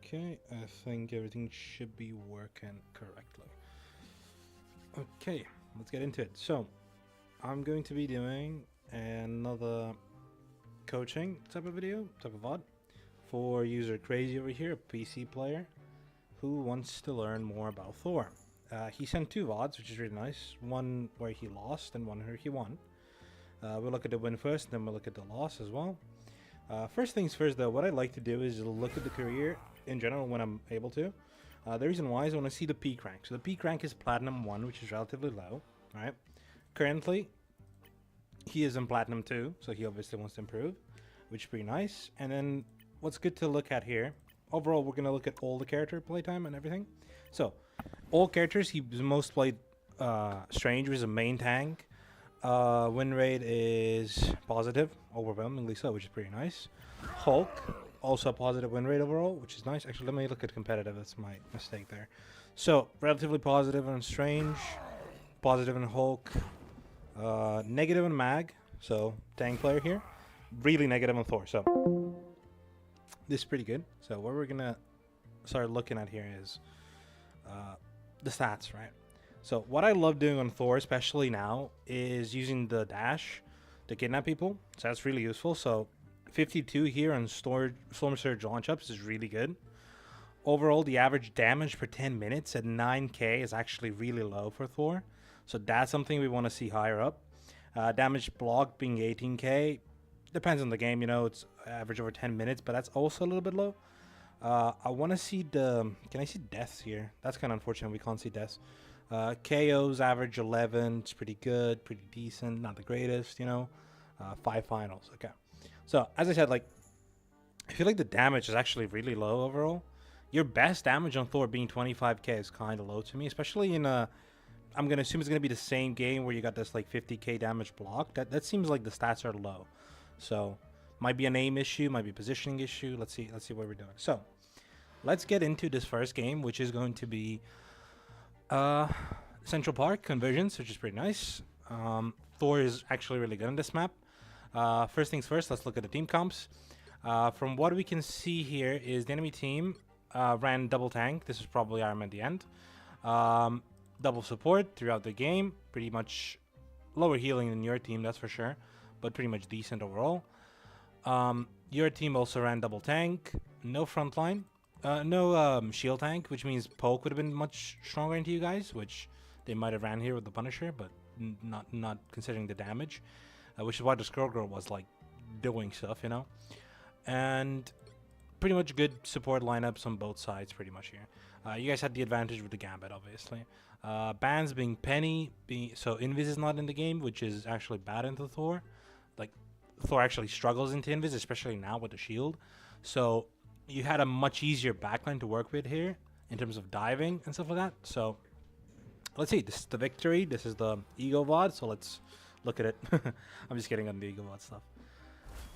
Okay, I think everything should be working correctly. Okay, let's get into it. So, I'm going to be doing another coaching type of video, type of VOD, for user Crazy over here, a PC player, who wants to learn more about Thor. He sent two VODs, which is really nice. One where he lost and one where he won. We'll look at the win first, then we'll look at the loss as well. First things first, though, what I like to do is look at the career in general when I'm able to. The reason why is I want to see the peak rank. So the peak rank is Platinum 1, which is relatively low, right? Currently, he is in Platinum 2, so he obviously wants to improve, which is pretty nice. And then what's good to look at here, overall, we're going to look at all the character playtime and everything. So, all characters, he's most played Strange, which is a main tank. Win rate is positive, overwhelmingly so, which is pretty nice. Hulk, also a positive win rate overall, which is nice. Actually, let me look at competitive. That's my mistake there. So, relatively positive on Strange, positive in Hulk, negative in Mag, so tank player here, really negative on Thor. So, this is pretty good. So, what we're going to start looking at here is the stats, right? So what I love doing on Thor, especially now, is using the dash to kidnap people. So that's really useful. So 52 here on Storm Surge launch ups is really good. Overall, the average damage per 10 minutes at 9k is actually really low for Thor. So that's something we want to see higher up. Damage block being 18k. Depends on the game, you know, it's average over 10 minutes, but that's also a little bit low. I want to see the... Can I see deaths here? That's kind of unfortunate. We can't see deaths. KOs average 11. It's pretty good, pretty decent. Not the greatest, you know. 5 finals. Okay. So, as I said, like, I feel like the damage is actually really low overall. Your best damage on Thor being 25k is kind of low to me, especially in a... I'm going to assume it's going to be the same game where you got this, like, 50k damage block. That seems like the stats are low. So, might be an aim issue, might be a positioning issue. Let's see what we're doing. So, let's get into this first game, which is going to be... Central Park conversions, which is pretty nice. Thor is actually really good on this map. First things first, let's look at the team comps. From what we can see here is the enemy team ran double tank. This is probably Iron Man at the end. Double support throughout the game. Pretty much lower healing than your team, that's for sure. But pretty much decent overall. Your team also ran double tank. No frontline. No shield tank, which means poke would have been much stronger into you guys, which they might have ran here with the Punisher, but not considering the damage, which is why the Scroll Girl was like doing stuff, you know. And pretty much good support lineups on both sides, pretty much here. You guys had the advantage with the Gambit, obviously. Bans being Penny, so Invis is not in the game, which is actually bad into Thor. Like Thor actually struggles into Invis, especially now with the shield. So you had a much easier backline to work with here in terms of diving and stuff like that. So let's see. This is the victory. This is the Ego VOD. So let's look at it. I'm just kidding on the Ego VOD stuff.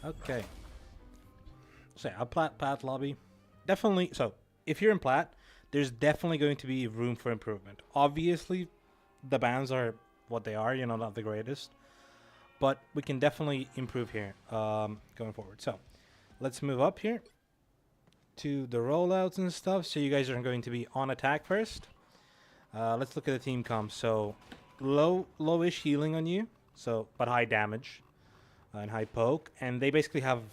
Okay. So yeah, Plat lobby. Definitely. So if you're in Plat, there's definitely going to be room for improvement. Obviously, the bans are what they are. You know, not the greatest. But we can definitely improve here going forward. So let's move up here to the rollouts and stuff. So you guys are going to be on attack first. Let's look at the team comp. So lowish healing on you, so but high damage and high poke, and they basically have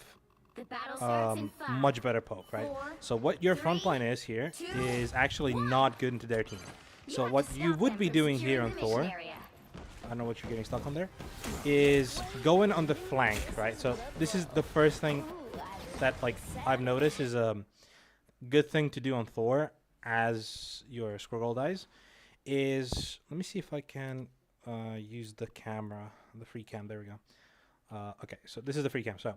much better poke, right? So what your front line is here is actually not good into their team. So what you would be doing here on Thor, I don't know what you're getting stuck on there, is going on the flank, right? So this is the first thing that like I've noticed is a good thing to do on Thor as your Squirrel dies is, let me see if I can use the camera, the free cam, there we go. Okay, so this is the free cam. So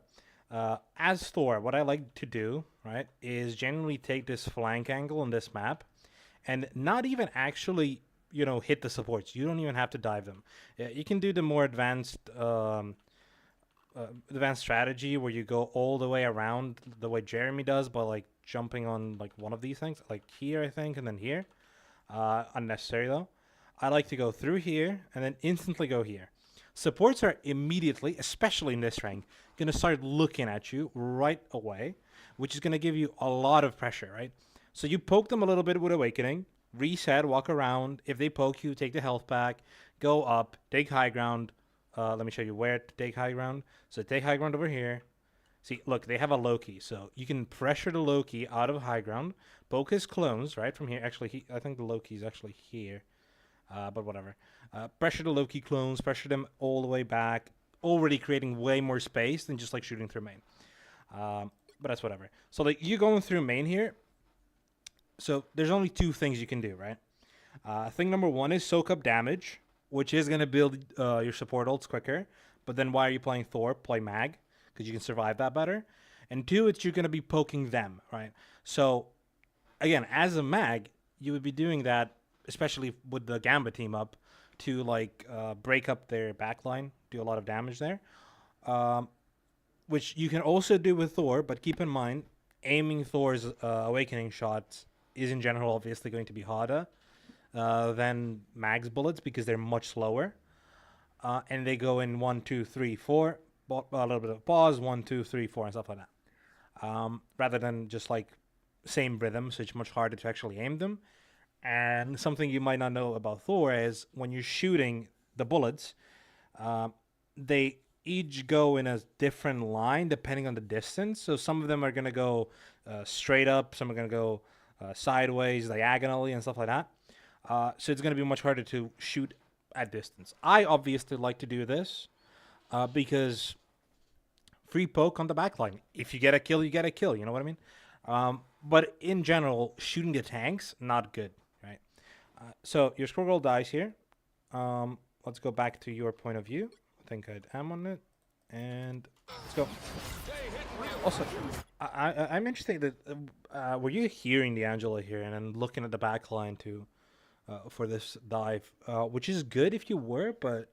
as Thor, what I like to do, right, is generally take this flank angle on this map and not even actually, you know, hit the supports. You don't even have to dive them. You can do the more advanced strategy where you go all the way around the way Jeremy does, but like jumping on like one of these things, like here I think, and then here. Unnecessary though. I like to go through here and then instantly go here. Supports are immediately, especially in this rank, going to start looking at you right away, which is going to give you a lot of pressure, right? So you poke them a little bit with Awakening, reset, walk around. If they poke you, take the health back, go up, take high ground. Let me show you where to take high ground. So take high ground over here. See, look, they have a Loki, so you can pressure the Loki out of high ground, poke his clones right from here. Actually, I think the Loki's actually here, but whatever. Pressure the Loki clones, pressure them all the way back, already creating way more space than just like shooting through main. But that's whatever. So like you going through main here. So there's only two things you can do, right? Thing number one is soak up damage, which is gonna build your support ults quicker. But then why are you playing Thor? Play Mag, because you can survive that better. And two, it's you're gonna be poking them, right? So again, as a Mag, you would be doing that, especially with the Gambit team up, to like break up their backline, do a lot of damage there. Which you can also do with Thor, but keep in mind, aiming Thor's Awakening shots is in general obviously going to be harder than Mag's bullets because they're much slower. And they go in 1, 2, 3, 4, a little bit of pause, 1, 2, 3, 4, and stuff like that. Rather than just like same rhythm, so it's much harder to actually aim them. And something you might not know about Thor is when you're shooting the bullets, they each go in a different line depending on the distance. So some of them are going to go straight up, some are going to go sideways, diagonally, and stuff like that. So it's going to be much harder to shoot at distance. I obviously like to do this because free poke on the backline. If you get a kill, you get a kill. You know what I mean? But in general, shooting the tanks, not good, right? So your squirrel dies here. Let's go back to your point of view. I think I'd am on it. And let's go. Also, I'm interested that were you hearing the Angela here and then looking at the backline to for this dive, which is good if you were, but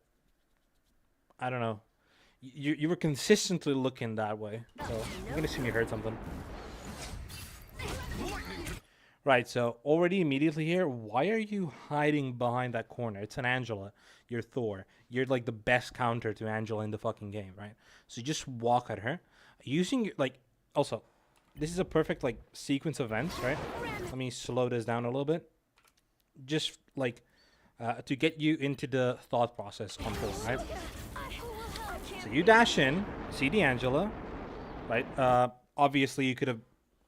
I don't know. You were consistently looking that way, so I'm gonna assume you heard something. Right, so already immediately here, why are you hiding behind that corner? It's an Angela. You're Thor. You're like the best counter to Angela in the fucking game, right? So you just walk at her. Using, like, also, this is a perfect, like, sequence of events, right? Let me slow this down a little bit. Just, like, to get you into the thought process on Thor, right? So you dash in, see the Angela, right? Obviously, you could have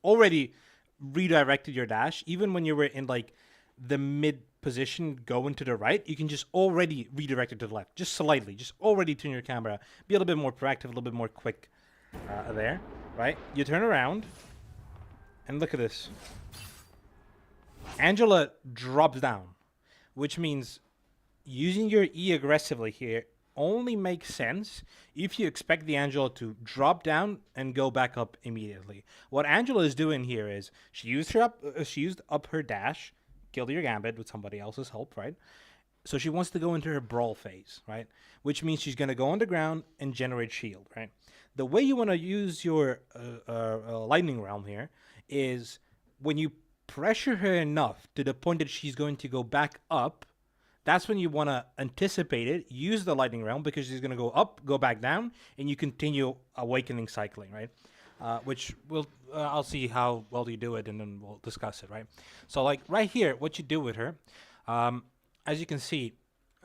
already redirected your dash. Even when you were in, like, the mid position going to the right, you can just already redirect it to the left, just slightly, just already turn your camera, be a little bit more proactive, a little bit more quick there, right? You turn around and look at this. Angela drops down, which means using your E aggressively here only makes sense if you expect the Angela to drop down and go back up immediately. What Angela is doing here is she used up her dash, killed your Gambit with somebody else's help, right? So she wants to go into her brawl phase, right? Which means she's going to go on the ground and generate shield, right? The way you want to use your lightning realm here is when you pressure her enough to the point that she's going to go back up. That's when you want to anticipate it, use the lightning realm because she's going to go up, go back down, and you continue awakening cycling, right? Which will I'll see how well you do it, and then we'll discuss it, right? So, like right here, what you do with her, as you can see,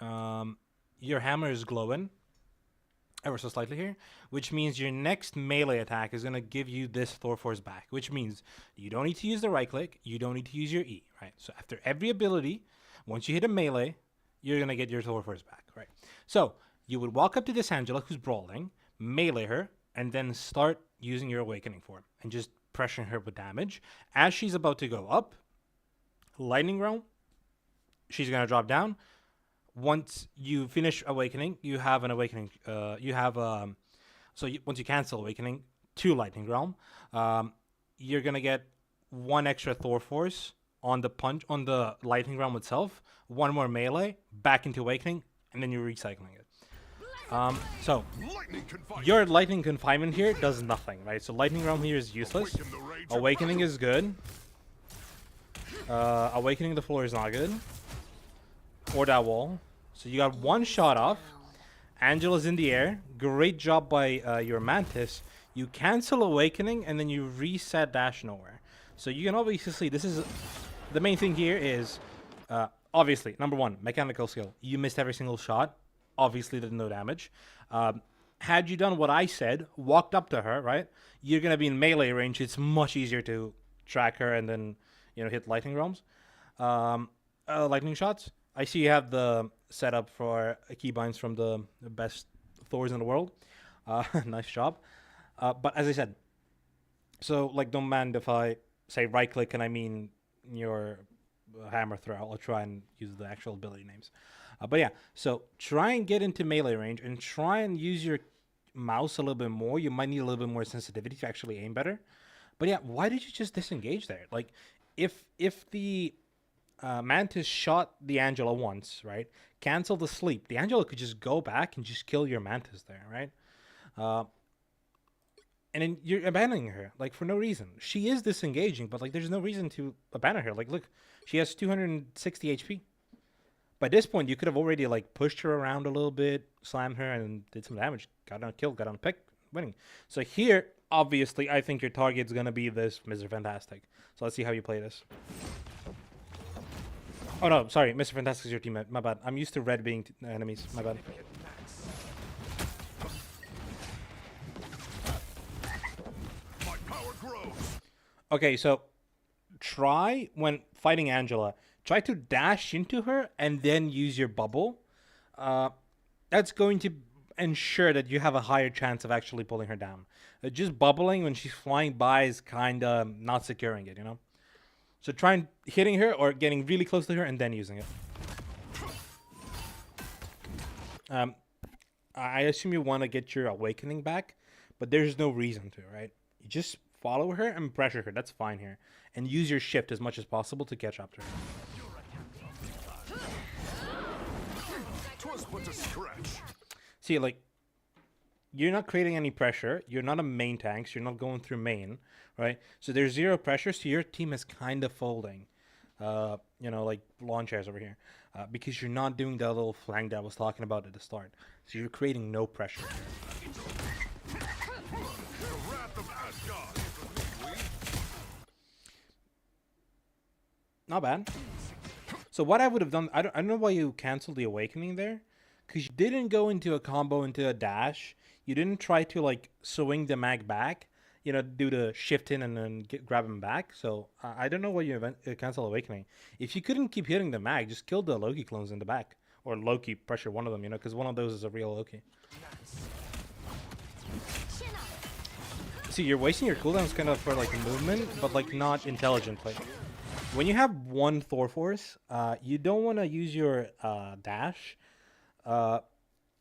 your hammer is glowing ever so slightly here, which means your next melee attack is going to give you this Thor Force back, which means you don't need to use the right click, you don't need to use your E, right? So after every ability, once you hit a melee, you're going to get your Thor Force back, right? So you would walk up to this Angela who's brawling, melee her, and then start using your Awakening form and just pressuring her with damage. As she's about to go up, Lightning Realm, she's going to drop down. Once you finish Awakening, you have an Awakening. Once you cancel Awakening, 2 Lightning Realm, you're going to get 1 extra Thor Force on the Lightning Realm itself, 1 more melee, back into Awakening, and then you're recycling it. So your Lightning Confinement here does nothing, right? So Lightning Realm here is useless. Awakening is good. Awakening the floor is not good. Or that wall. So you got 1 shot off. Angela's in the air. Great job by your Mantis. You cancel Awakening and then you reset dash nowhere. So you can obviously see this is the main thing here is obviously number one, mechanical skill. You missed every single shot. Obviously, did no damage. Had you done what I said, walked up to her, right? You're gonna be in melee range. It's much easier to track her and then hit lightning roams, lightning shots. I see you have the setup for keybinds from the best Thors in the world. Nice job. But as I said, so like don't mind if I say right click and I mean your hammer throw. I'll try and use the actual ability names. But yeah, so try and get into melee range and try and use your mouse a little bit more. You might need a little bit more sensitivity to actually aim better. But yeah, why did you just disengage there? Like, if the Mantis shot the Angela once, right? Cancel the sleep. The Angela could just go back and just kill your Mantis there, right? And then you're abandoning her, like, for no reason. She is disengaging, but, like, there's no reason to abandon her. Like, look, she has 260 HP. By this point, you could have already, like, pushed her around a little bit, slammed her, and did some damage. Got on a kill, got on a pick, winning. So here, obviously, I think your target's going to be this Mr. Fantastic. So let's see how you play this. Oh, no, sorry. Mr. Fantastic is your teammate. My bad. I'm used to red being enemies. My bad. Okay, so try, when fighting Angela, try to dash into her and then use your bubble. That's going to ensure that you have a higher chance of actually pulling her down. Just bubbling when she's flying by is kind of not securing it, So try and hitting her or getting really close to her and then using it. I assume you want to get your awakening back, but there's no reason to, right? You just follow her and pressure her. That's fine here. And use your shift as much as possible to catch up to her. See, like, you're not creating any pressure. You're not a main tank, so you're not going through main, right? So there's zero pressure, so your team is kind of folding. Like lawn chairs over here. Because you're not doing that little flank that I was talking about at the start. So you're creating no pressure. Not bad. So what I would have done, I don't know why you canceled the awakening there. Because you didn't go into a combo into a dash. You didn't try to, like, swing the mag back. Do the shift in and then grab him back. So I don't know why you cancel awakening. If you couldn't keep hitting the mag, just kill the Loki clones in the back. Or Loki, pressure one of them, because one of those is a real Loki. See, you're wasting your cooldowns kind of for, like, movement, but, like, not intelligently. When you have one Thor Force, you don't want to use your dash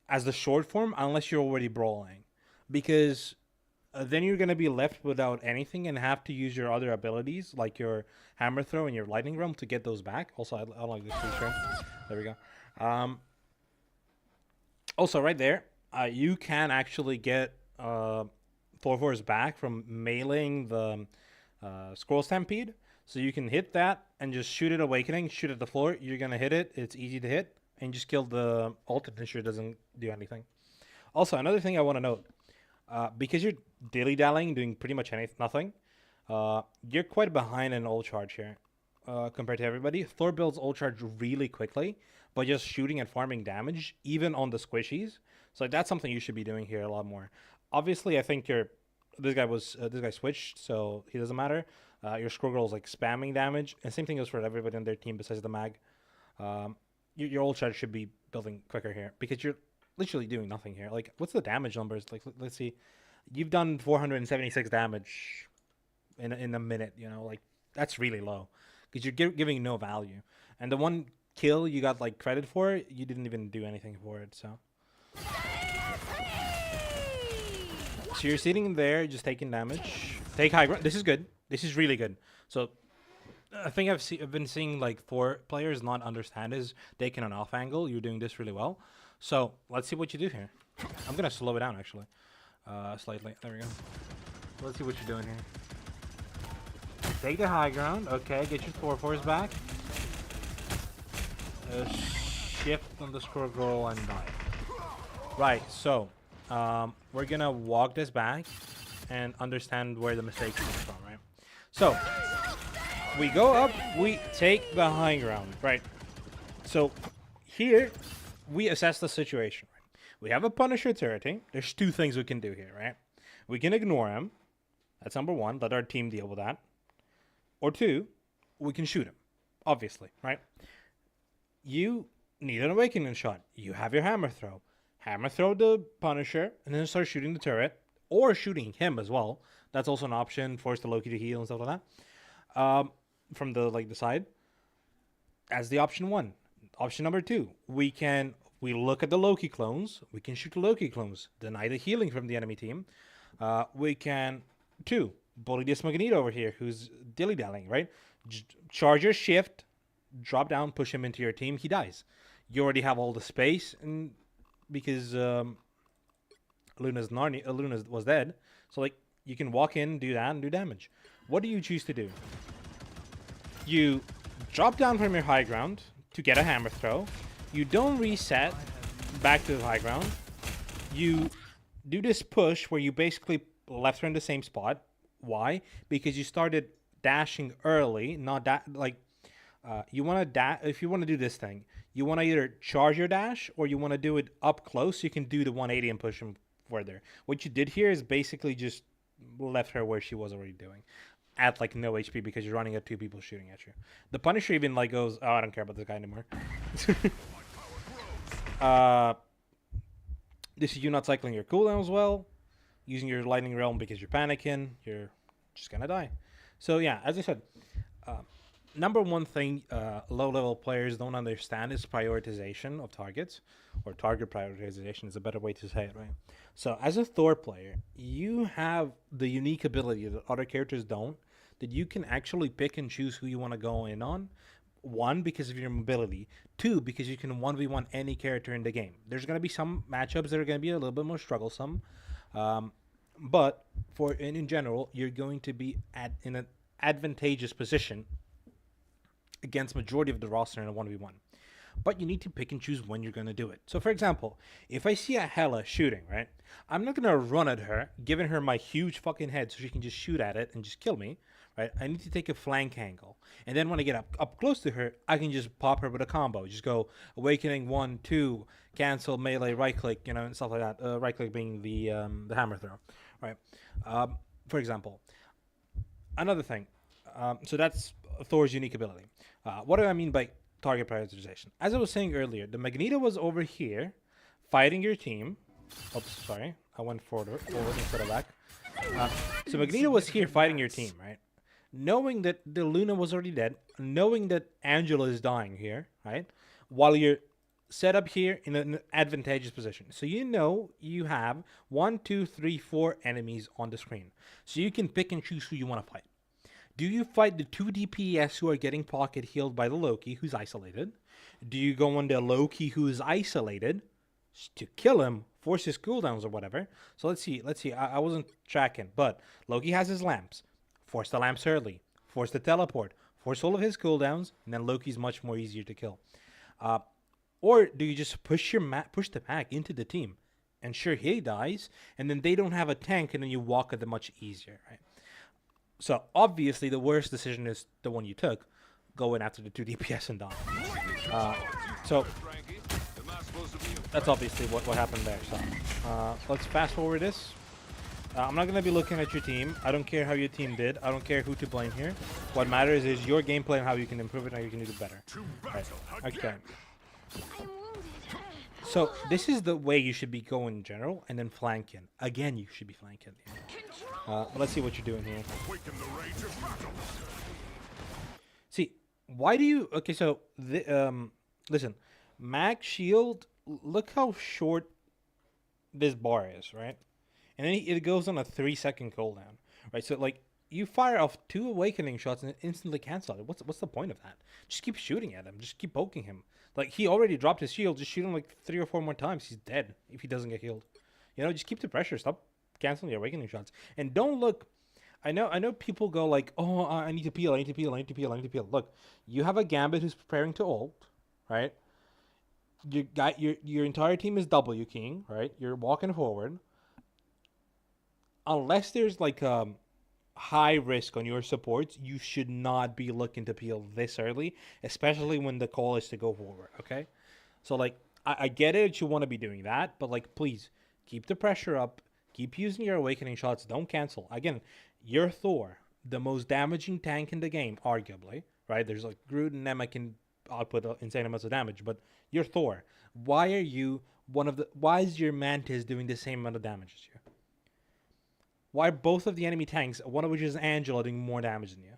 as the short form unless you're already brawling. Because then you're going to be left without anything and have to use your other abilities, like your hammer throw and your lightning realm, to get those back. Also, I like this feature. There we go. Also, right there, you can actually get Thor Force back from meleeing the Scroll Stampede. So you can hit that and just shoot it awakening, shoot at the floor. You're going to hit it. It's easy to hit. And just kill the ult and ensure it doesn't do anything. Also, another thing I want to note. Because you're dilly-dallying, doing pretty much nothing, you're quite behind in ult charge here compared to everybody. Thor builds ult charge really quickly by just shooting and farming damage, even on the squishies. So that's something you should be doing here a lot more. Obviously, I think this guy switched, so he doesn't matter. Your Scroll Girl is like spamming damage, and same thing goes for everybody on their team besides the mag. Your ult charge should be building quicker here because you're literally doing nothing here. Like, what's the damage numbers? Like, let's see. You've done 476 damage in a minute. Like, that's really low because you're giving no value. And the one kill you got like credit for, you didn't even do anything for it. So you're sitting there just taking damage. Take high ground. This is good. This is really good. So I think I've been seeing like Thor players not understand is taking an off angle. You're doing this really well. So let's see what you do here. I'm gonna slow it down actually, slightly. There we go. Let's see what you're doing here. Take the high ground. Okay, get your Thor Force back. Shift on the Scroll Girl and die. Right. So we're gonna walk this back and understand where the mistake comes from. Right. So We go up, we take the high ground, right? So here, we assess the situation. Right? We have a Punisher turreting. There's two things we can do here, right? We can ignore him. That's number one. Let our team deal with that. Or two, we can shoot him. Obviously, right? You need an awakening shot. You have your hammer throw. Hammer throw the Punisher, and then start shooting the turret. Or shooting him as well. That's also an option. Force the Loki to heal and stuff like that. From the side. As the option one. Option number two, we look at the Loki clones. We can shoot the Loki clones. Deny the healing from the enemy team. We can, two, bully this Magneto over here who's dilly-dallying, right? Charge your shift, drop down, push him into your team. He dies. You already have all the space, and because Luna's was dead, so like you can walk in, do that, and do damage. What do you choose to do? You drop down from your high ground to get a hammer throw. You don't reset back to the high ground. You do this push where you basically left her in the same spot. Why? Because you started dashing early, not that you want to dash. If you want to do this thing, you want to either charge your dash or you want to do it up close so you can do the 180 and push him further. What you did here is basically just left her where she was already doing. At like no HP because you're running at two people shooting at you. The Punisher even like goes, oh, I don't care about this guy anymore. This is you not cycling your cooldown as well, using your Lightning Realm because you're panicking. You're just gonna die. So yeah, as I said, number one thing low-level players don't understand is prioritization of targets, or target prioritization is a better way to say it, right? So as a Thor player, you have the unique ability that other characters don't, that you can actually pick and choose who you want to go in on. One, because of your mobility. Two, because you can 1v1 any character in the game. There's going to be some matchups that are going to be a little bit more strugglesome. But in general, you're going to be in an advantageous position against majority of the roster in a 1v1. But you need to pick and choose when you're going to do it. So, for example, if I see a Hela shooting, right, I'm not going to run at her, giving her my huge fucking head so she can just shoot at it and just kill me, right? I need to take a flank angle. And then when I get up close to her, I can just pop her with a combo. Just go Awakening 1, 2, cancel, melee, right-click, and stuff like that. Right-click being the hammer throw, right? For example. Another thing. So that's Thor's unique ability. What do I mean by target prioritization? As I was saying earlier, the Magneto was over here fighting your team. Oops, sorry. I went forward instead of back. So Magneto was here fighting your team, right? Knowing that the Luna was already dead, knowing that Angela is dying here, right? While you're set up here in an advantageous position. So you know you have 1, 2, 3, 4 enemies on the screen. So you can pick and choose who you want to fight. Do you fight the 2 DPS who are getting pocket healed by the Loki who's isolated? Do you go on the Loki who is isolated to kill him, force his cooldowns or whatever? So let's see. I wasn't tracking, but Loki has his lamps. Force the lamps early. Force the teleport. Force all of his cooldowns, and then Loki's much more easier to kill. Or do you just push the pack into the team? And sure, he dies, and then they don't have a tank, and then you walk at them much easier, right? So, obviously, the worst decision is the one you took, going after the 2 DPS and die. So, that's obviously what happened there. So, let's fast forward this. I'm not going to be looking at your team. I don't care how your team did. I don't care who to blame here. What matters is your gameplay and how you can improve it and how you can do it better. Right. Okay. So, this is the way you should be going in general, and then flanking. Again, you should be flanking. Let's see what you're doing here. See, why do you... Okay, so, listen. Max Shield, look how short this bar is, right? And then it goes on a 3-second cooldown, right? So, like, you fire off 2 awakening shots and instantly cancel it. What's the point of that? Just keep shooting at him. Just keep poking him. Like, he already dropped his shield. Just shoot him like 3 or 4 more times. He's dead if he doesn't get healed. Just keep the pressure. Stop canceling your awakening shots. And don't look... I know people go like, oh, I need to peel. Look, you have a Gambit who's preparing to ult, right? Your entire team is W keying, right? You're walking forward. Unless there's like high risk on your supports, you should not be looking to peel this early, especially when the call is to go forward, okay? So, like, I get it, you want to be doing that, but, like, please, keep the pressure up, keep using your awakening shots, don't cancel. Again, you're Thor, the most damaging tank in the game, arguably, right? There's, like, Groot and Nema can output insane amounts of damage, but you're Thor. Why are you why is your Mantis doing the same amount of damage as you? Why are both of the enemy tanks, one of which is Angela, doing more damage than you?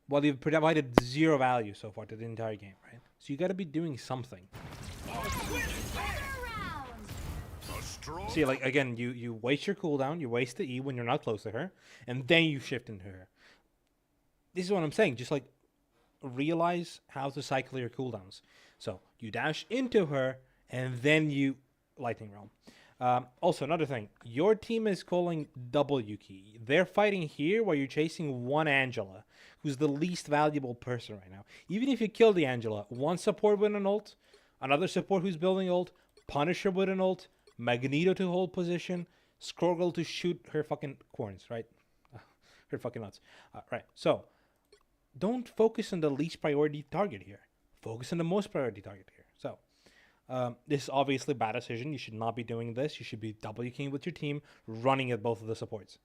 Well, you've provided zero value so far to the entire game, right? So you got to be doing something. See, like, again, you waste your cooldown, you waste the E when you're not close to her, and then you shift into her. This is what I'm saying. Just, like, realize how to cycle your cooldowns. So you dash into her, and then you Lightning Realm. Also, another thing, your team is calling W key. They're fighting here while you're chasing one Angela, who's the least valuable person right now. Even if you kill the Angela, one support with an ult, another support who's building ult, Punisher with an ult, Magneto to hold position, Skroggle to shoot her fucking corns, right? Her fucking nuts. Right, so don't focus on the least priority target here. Focus on the most priority target here. So, this is obviously a bad decision. You should not be doing this. You should be W keying with your team, running at both of the supports.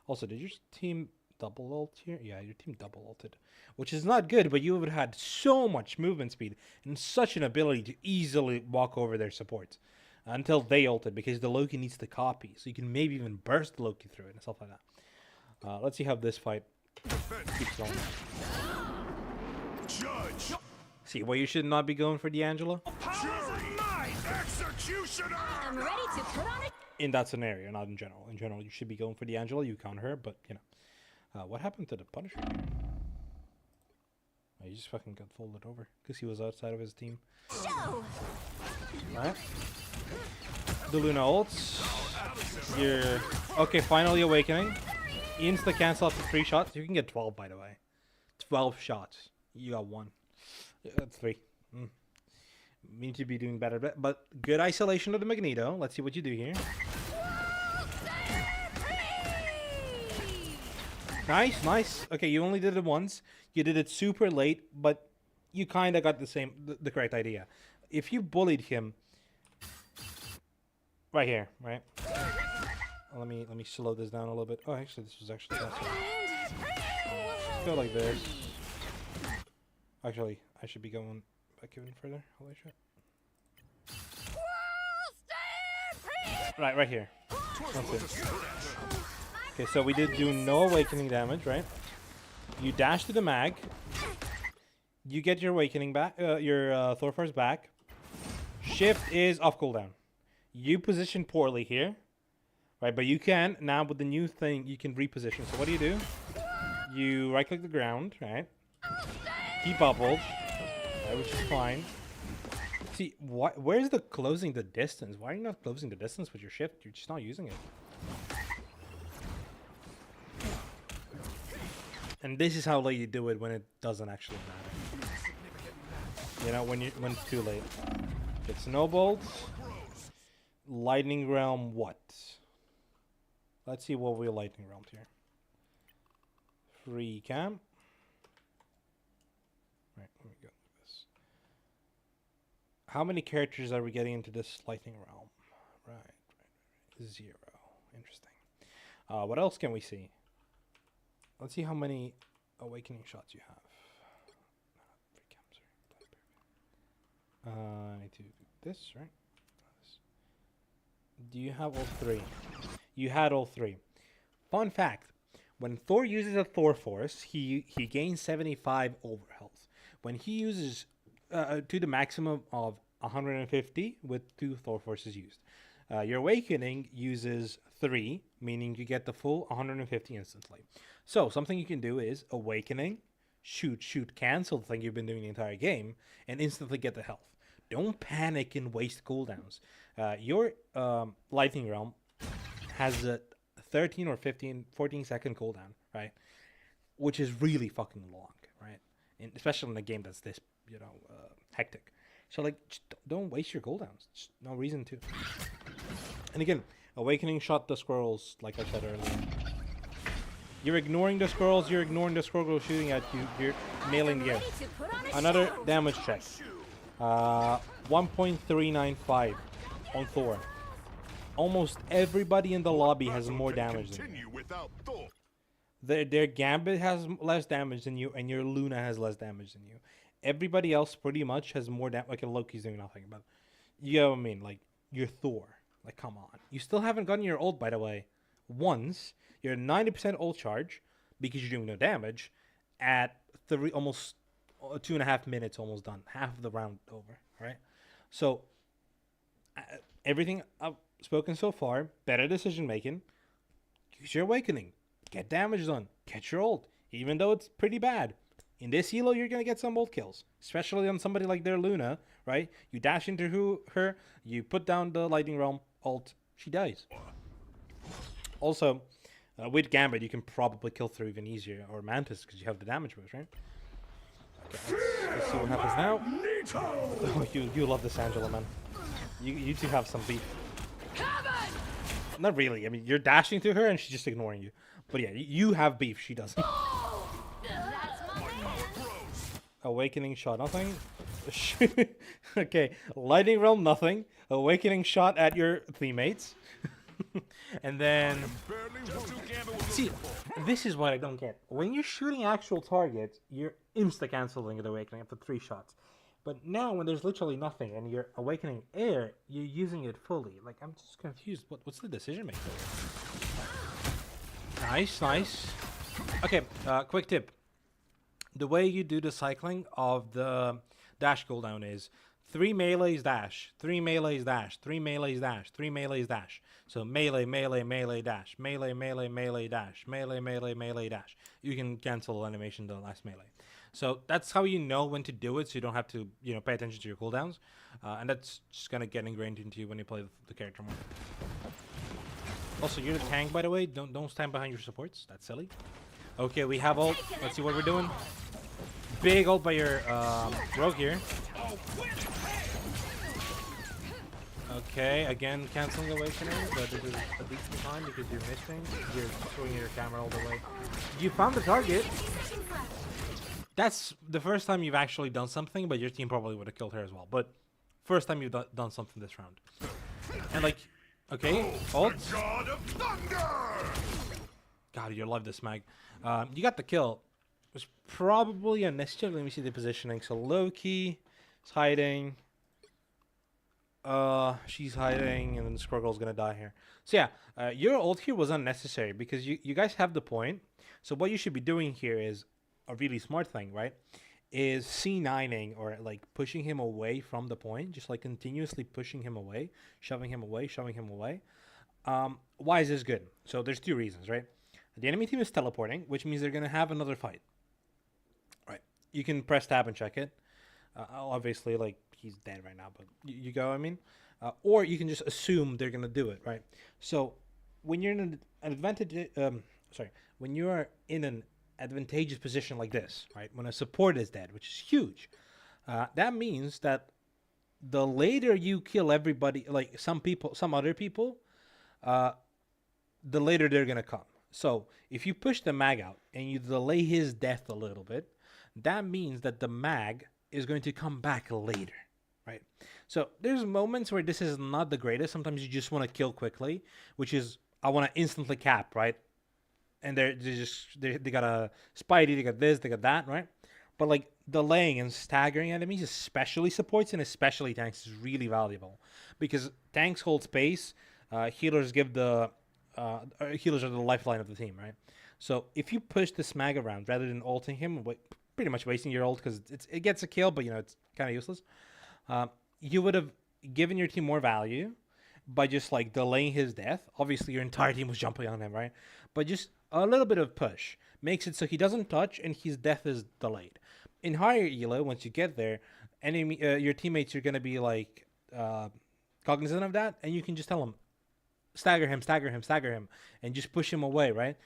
Also, did your team double ult here? Yeah, your team double ulted, which is not good, but you would have had so much movement speed and such an ability to easily walk over their supports until they ulted, because the Loki needs to copy, so you can maybe even burst Loki through it and stuff like that. Let's see how this fight keeps going. Judge. See, well, you should not be going for D'Angelo I'm ready to put on it. in that scenario, not in general. In general, you should be going for D'Angelo. You counter her, but you know, what happened to the Punisher here? Oh, he just fucking got folded over because he was outside of his team. Show. Alright. The Luna ults. You're okay. Finally awakening. Insta cancel after 3 shots. You can get 12, by the way. 12 shots. You got 1. That's 3. We need to be doing better, but good isolation of the Magneto. Let's see what you do here. Nice, nice. Okay, you only did it once. You did it super late, but you kind of got the correct idea. If you bullied him right here, right? Let me slow this down a little bit. Oh, actually, this was actually faster. Go like this. Actually, I should be going back even further. Holy shit. Right here. That's it. Okay, so we did do no awakening damage, right? You dash to the mag. You get your awakening back, your Thor Force back. Shift is off cooldown. You position poorly here, right? But you can now with the new thing, you can reposition. So what do? You right click the ground, right? He bubbled, right, which is fine. See, where's the closing the distance? Why are you not closing the distance with your shift? You're just not using it. And this is how late you do it when it doesn't actually matter. You know, when it's too late. Get snowballed. Lightning Realm what? Let's see what we Lightning Realmed here. Free cam. Right, let me go with this. How many characters are we getting into this Lightning Realm? Right. 0. Interesting. What else can we see? Let's see how many awakening shots you have. Free cam, sorry. I need to do this, right? Do you have all 3? You had all 3. Fun fact. When Thor uses a Thor Force, he gains 75 over health. When he uses to the maximum of 150 with 2 Thor Forces used. Your Awakening uses 3, meaning you get the full 150 instantly. So something you can do is Awakening, shoot, cancel the thing you've been doing the entire game, and instantly get the health. Don't panic and waste cooldowns. Your Lightning Realm has a 13 or 14 second cooldown, right? Which is really fucking long, right? And especially in a game that's this, hectic. So, like, just don't waste your cooldowns. Just no reason to. And again, Awakening shot the squirrels, like I said earlier. You're ignoring the squirrels. You're ignoring the squirrel shooting at you. You're nailing the air. Ready to put on a Another show. damage check. 1.395 on Thor. Almost everybody in the lobby has more damage than you. Their Gambit has less damage than you, and your Luna has less damage than you. Everybody else pretty much has more damage. Like, Loki's doing nothing, but you know what I mean? Like, you're Thor. Like, come on. You still haven't gotten your ult, by the way. Once. You're 90% ult charge, because you're doing no damage, at almost 2.5 minutes almost done. Half of the round over, right? So, everything I've spoken so far, better decision making. Use your awakening. Get damage done. Get your ult. Even though it's pretty bad. In this elo, you're going to get some ult kills. Especially on somebody like their Luna, right? You dash into her. You put down the Lightning Realm ult. She dies. Also, with Gambit, you can probably kill Thor even easier. Or Mantis, because you have the damage boost, right? Okay, let's see what happens now. Oh, you love this Angela, man. You two have some beef. Not really. I mean, you're dashing to her and she's just ignoring you. But yeah, you have beef. She doesn't. Awakening shot, nothing. Okay, Lightning Realm, nothing. Awakening shot at your teammates. And then... See, this is what I don't get. When you're shooting actual targets, you're insta-canceling the Awakening after 3 shots. But now, when there's literally nothing and you're awakening air, you're using it fully. Like, I'm just confused. What's the decision making? Nice, nice. Okay, quick tip. The way you do the cycling of the dash cooldown is 3 melees dash, 3 melees dash, 3 melees dash, 3 melees dash. So melee, melee, melee dash, melee, melee, melee dash, melee, melee, melee dash. You can cancel animation the last melee. So that's how you know when to do it, so you don't have to, pay attention to your cooldowns. And that's just gonna get ingrained into you when you play the character more. Also, you're the tank, by the way. Don't stand behind your supports. That's silly. Okay, we have ult. Let's see what we're doing. Big ult by your rogue here. Okay, again canceling awakening, but this is a decent time because you're missing. You're swinging your camera all the way. You found the target. That's the first time you've actually done something, but your team probably would have killed her as well. But first time you've done something this round. And like, okay, ult. God, you love this mag. You got the kill. It was probably unnecessary. Let me see the positioning. So Loki is hiding. She's hiding, and then the Squirrel Girl's gonna die here. So yeah, your ult here was unnecessary because you guys have the point. So what you should be doing here is a really smart thing, right? Is C9ing or like pushing him away from the point, just like continuously pushing him away, shoving him away, shoving him away. Why is this good? So there's 2 reasons, right? The enemy team is teleporting, which means they're gonna have another fight. Right? You can press tab and check it. Obviously, like, he's dead right now, but you go, I mean. Or you can just assume they're going to do it, right? So, when you're in when you are in an advantageous position like this, right? When a support is dead, which is huge, that means that the later you kill everybody, like some other people, the later they're going to come. So, if you push the mag out and you delay his death a little bit, that means that the mag is going to come back later, right? So there's moments where this is not the greatest. Sometimes you just want to kill quickly, which is I want to instantly cap, right? And they got a Spidey, they got this, they got that, right? But like delaying and staggering enemies, especially supports and especially tanks, is really valuable because tanks hold space. Healers give healers are the lifeline of the team, right? So if you push this mag around rather than ulting him, pretty much wasting your ult because it gets a kill, but it's kind of useless. You would have given your team more value by just like delaying his death. Obviously, your entire team was jumping on him, right? But just a little bit of push makes it so he doesn't touch and his death is delayed. In higher elo, once you get there, your teammates are gonna be like cognizant of that, and you can just tell them, stagger him, stagger him, stagger him, and just push him away, right?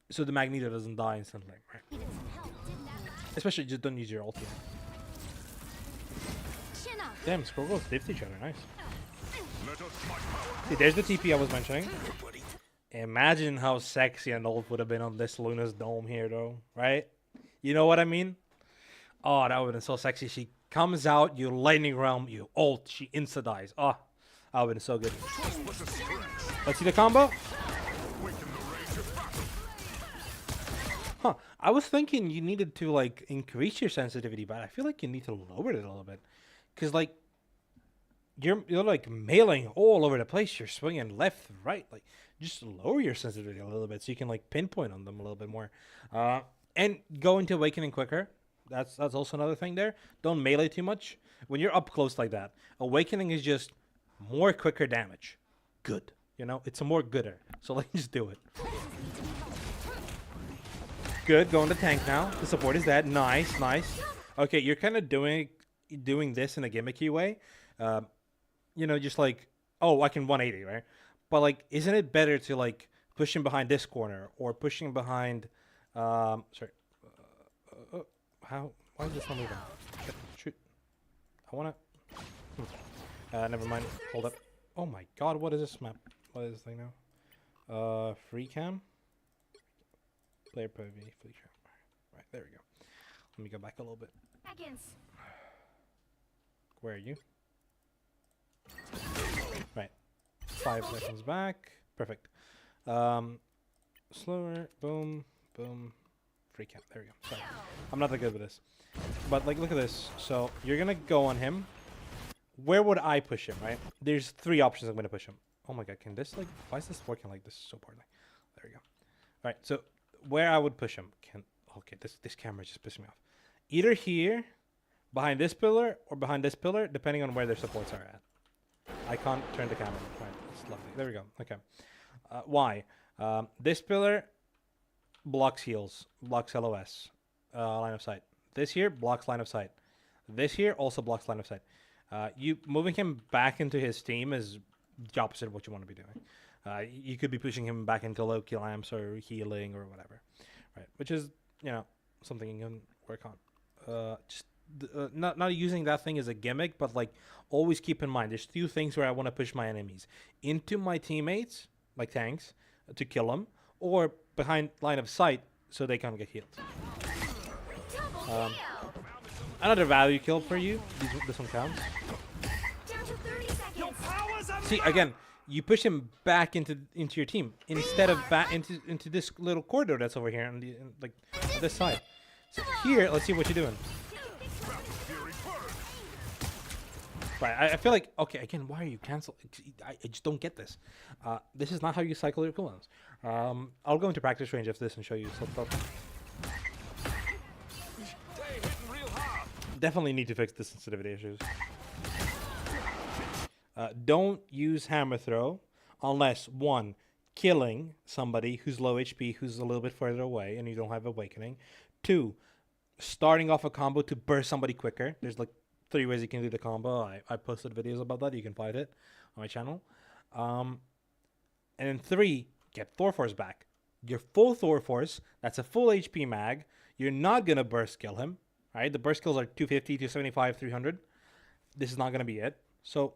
So the Magneto doesn't die instantly, right? Especially just don't use your ulti. Damn, Squirrels lived each other, nice. See, there's the TP I was mentioning. Imagine how sexy an ult would have been on this Luna's dome here, though, right? You know what I mean? Oh, that would have been so sexy. She comes out, you lightning realm, you ult, she insta dies. Oh, that would have been so good. Let's see the combo. Huh. I was thinking you needed to like increase your sensitivity, but I feel like you need to lower it a little bit, cause like you're like mailing all over the place. You're swinging left, right. Like just lower your sensitivity a little bit so you can like pinpoint on them a little bit more, and go into awakening quicker. That's also another thing there. Don't melee too much when you're up close like that. Awakening is just more quicker damage. Good, you know, it's a more gooder. So let's just do it. Good, going to tank now. The support is dead. Nice, nice. Okay, you're kind of doing this in a gimmicky way. You know, just like, oh, I can 180, right? But like, isn't it better to like push him behind this corner or pushing behind? Sorry. How? Why is this not moving? Shoot. I wanna. Never mind. Hold up. Oh my God! What is this map? What is this thing now? Free cam. Player POV, free cam. Right, there we go. Let me go back a little bit. Where are you? Right. 5 seconds back. Perfect. Slower. Boom. Boom. Free cam. There we go. Sorry. I'm not that good with this. But like, look at this. So you're gonna go on him. Where would I push him, right? There's 3 options I'm gonna push him. Oh my God, can this like, why is this working like this so poorly? There we go. Alright, so where I would push him. Okay, this camera just pissed me off. Either here, behind this pillar, or behind this pillar, depending on where their supports are at. I can't turn the camera. Right, it's lovely. There we go. Okay. Why? This pillar blocks heals, blocks LOS, line of sight. This here blocks line of sight. This here also blocks line of sight. You moving him back into his team is the opposite of what you want to be doing. You could be pushing him back into low kill lamps or healing or whatever, right? Which is, you know, something you can work on. Not using that thing as a gimmick, but like always keep in mind there's 2 things where I want to push my enemies into my teammates, like tanks, to kill them, or behind line of sight so they can't get healed. Another value kill for you. This one counts. See, again, you push him back into your team instead of back into this little corridor that's over here on like this side. So here, let's see what you're doing. Right, I feel like, okay, again, why are you canceling? I just don't get this. This is not how you cycle your cooldowns. I'll go into practice range after this and show you stuff. Definitely need to fix the sensitivity issues. Don't use hammer throw unless, 1, killing somebody who's low HP, who's a little bit further away, and you don't have awakening. 2, starting off a combo to burst somebody quicker. There's like 3 ways you can do the combo. I posted videos about that. You can find it on my channel. And then 3, get Thor Force back. Your full Thor Force, that's a full HP mag. You're not going to burst kill him. Right? The burst kills are 250, 275, 300. This is not going to be it. So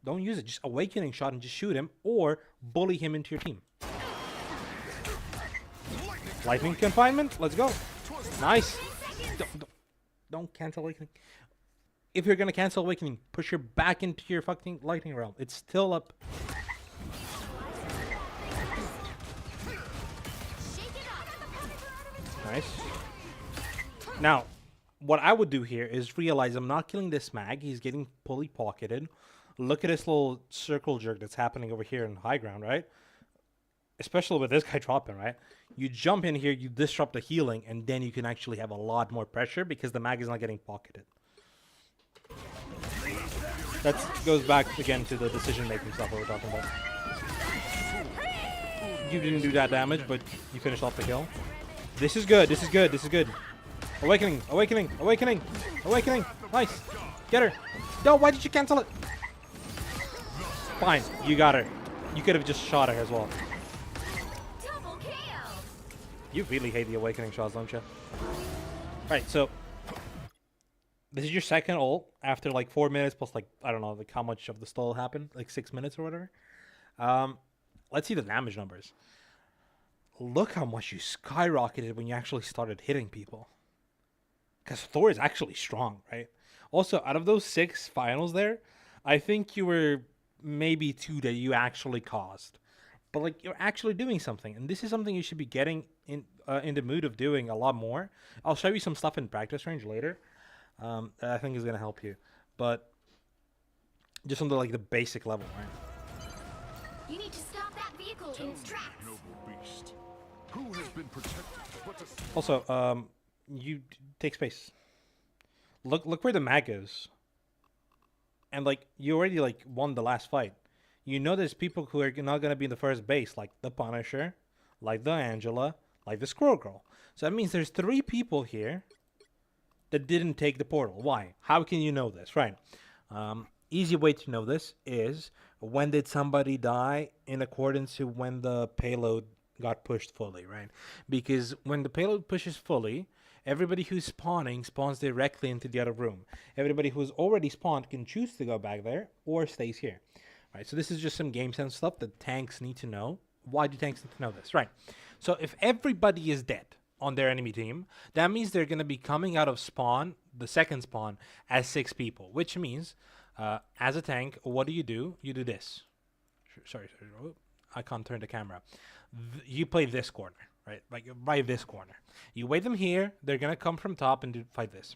don't use it. Just awakening shot and just shoot him or bully him into your team. Lightning confinement. Let's go. Nice. Don't cancel awakening. If you're going to cancel awakening, push your back into your fucking lightning realm. It's still up. Nice. Now, what I would do here is realize I'm not killing this mag. He's getting fully pocketed. Look at this little circle jerk that's happening over here in high ground, right? Especially with this guy dropping, right? You jump in here, you disrupt the healing, and then you can actually have a lot more pressure because the mag is not getting pocketed. That goes back again to the decision-making stuff we were talking about. You didn't do that damage, but you finished off the kill. This is good. This is good. This is good. Awakening. Awakening. Awakening. Awakening. Nice. Get her. No, why did you cancel it? Fine. You got her. You could have just shot her as well. You really hate the awakening shots, don't you? Right, so this is your second ult after like 4 minutes plus like, I don't know, like how much of the stall happened, like 6 minutes or whatever. Let's see the damage numbers. look how much you skyrocketed when you actually started hitting people. Because Thor is actually strong, right? Also, out of those 6 finals there, I think you were maybe 2 that you actually caused. But like you're actually doing something, and this is something you should be getting in the mood of doing a lot more. I'll show you some stuff in practice range later. That I think is gonna help you, but just on the like the basic level, right? You need to stop that vehicle in its tracks. Noble beast, who has been protected but a Also, you take space. Look where the mag goes, and like you already like won the last fight. You know there's people who are not gonna be in the first base, like the Punisher, like the Angela, like the Squirrel Girl. So that means there's 3 people here that didn't take the portal. Why? How can you know this? Right. Easy way to know this is when did somebody die in accordance to when the payload got pushed fully, right? Because when the payload pushes fully, everybody who's spawning spawns directly into the other room. Everybody who's already spawned can choose to go back there or stays here. Right, so this is just some game sense stuff that tanks need to know. Why do tanks need to know this? Right. So if everybody is dead on their enemy team, that means they're going to be coming out of spawn, the second spawn, as 6 people. Which means, as a tank, what do? You do this. Sorry. Oh, I can't turn the camera. You play this corner, right? Like by this corner. You wait them here. They're going to come from top and fight this.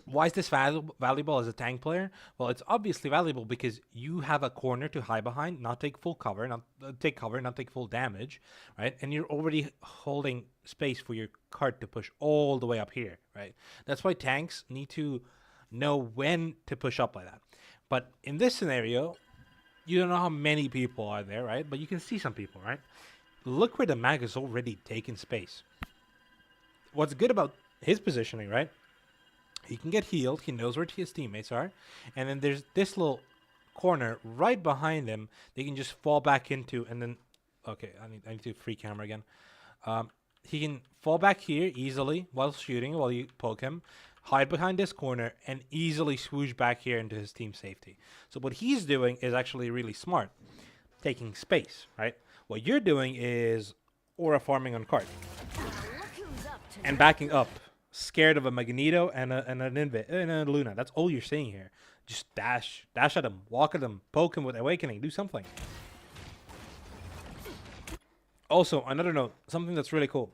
Why is this valuable as a tank player? Well, it's obviously valuable because you have a corner to hide behind, not take full cover, not take full damage, right? And you're already holding space for your cart to push all the way up here, right? That's why tanks need to know when to push up like that. But in this scenario, you don't know how many people are there, right? But you can see some people, right? Look where the mag is already taking space. What's good about his positioning, right? He can get healed. He knows where his teammates are. And then there's this little corner right behind him they can just fall back into. And then, okay, I need to free camera again. He can fall back here easily while shooting, while you poke him. Hide behind this corner and easily swoosh back here into his team safety. So what he's doing is actually really smart. Taking space, right? What you're doing is aura farming on cart. And backing up. Scared of a Magneto and a Luna. That's all you're seeing here. Just dash at them, walk at them, poke him with Awakening, do something. Also, another note, something that's really cool.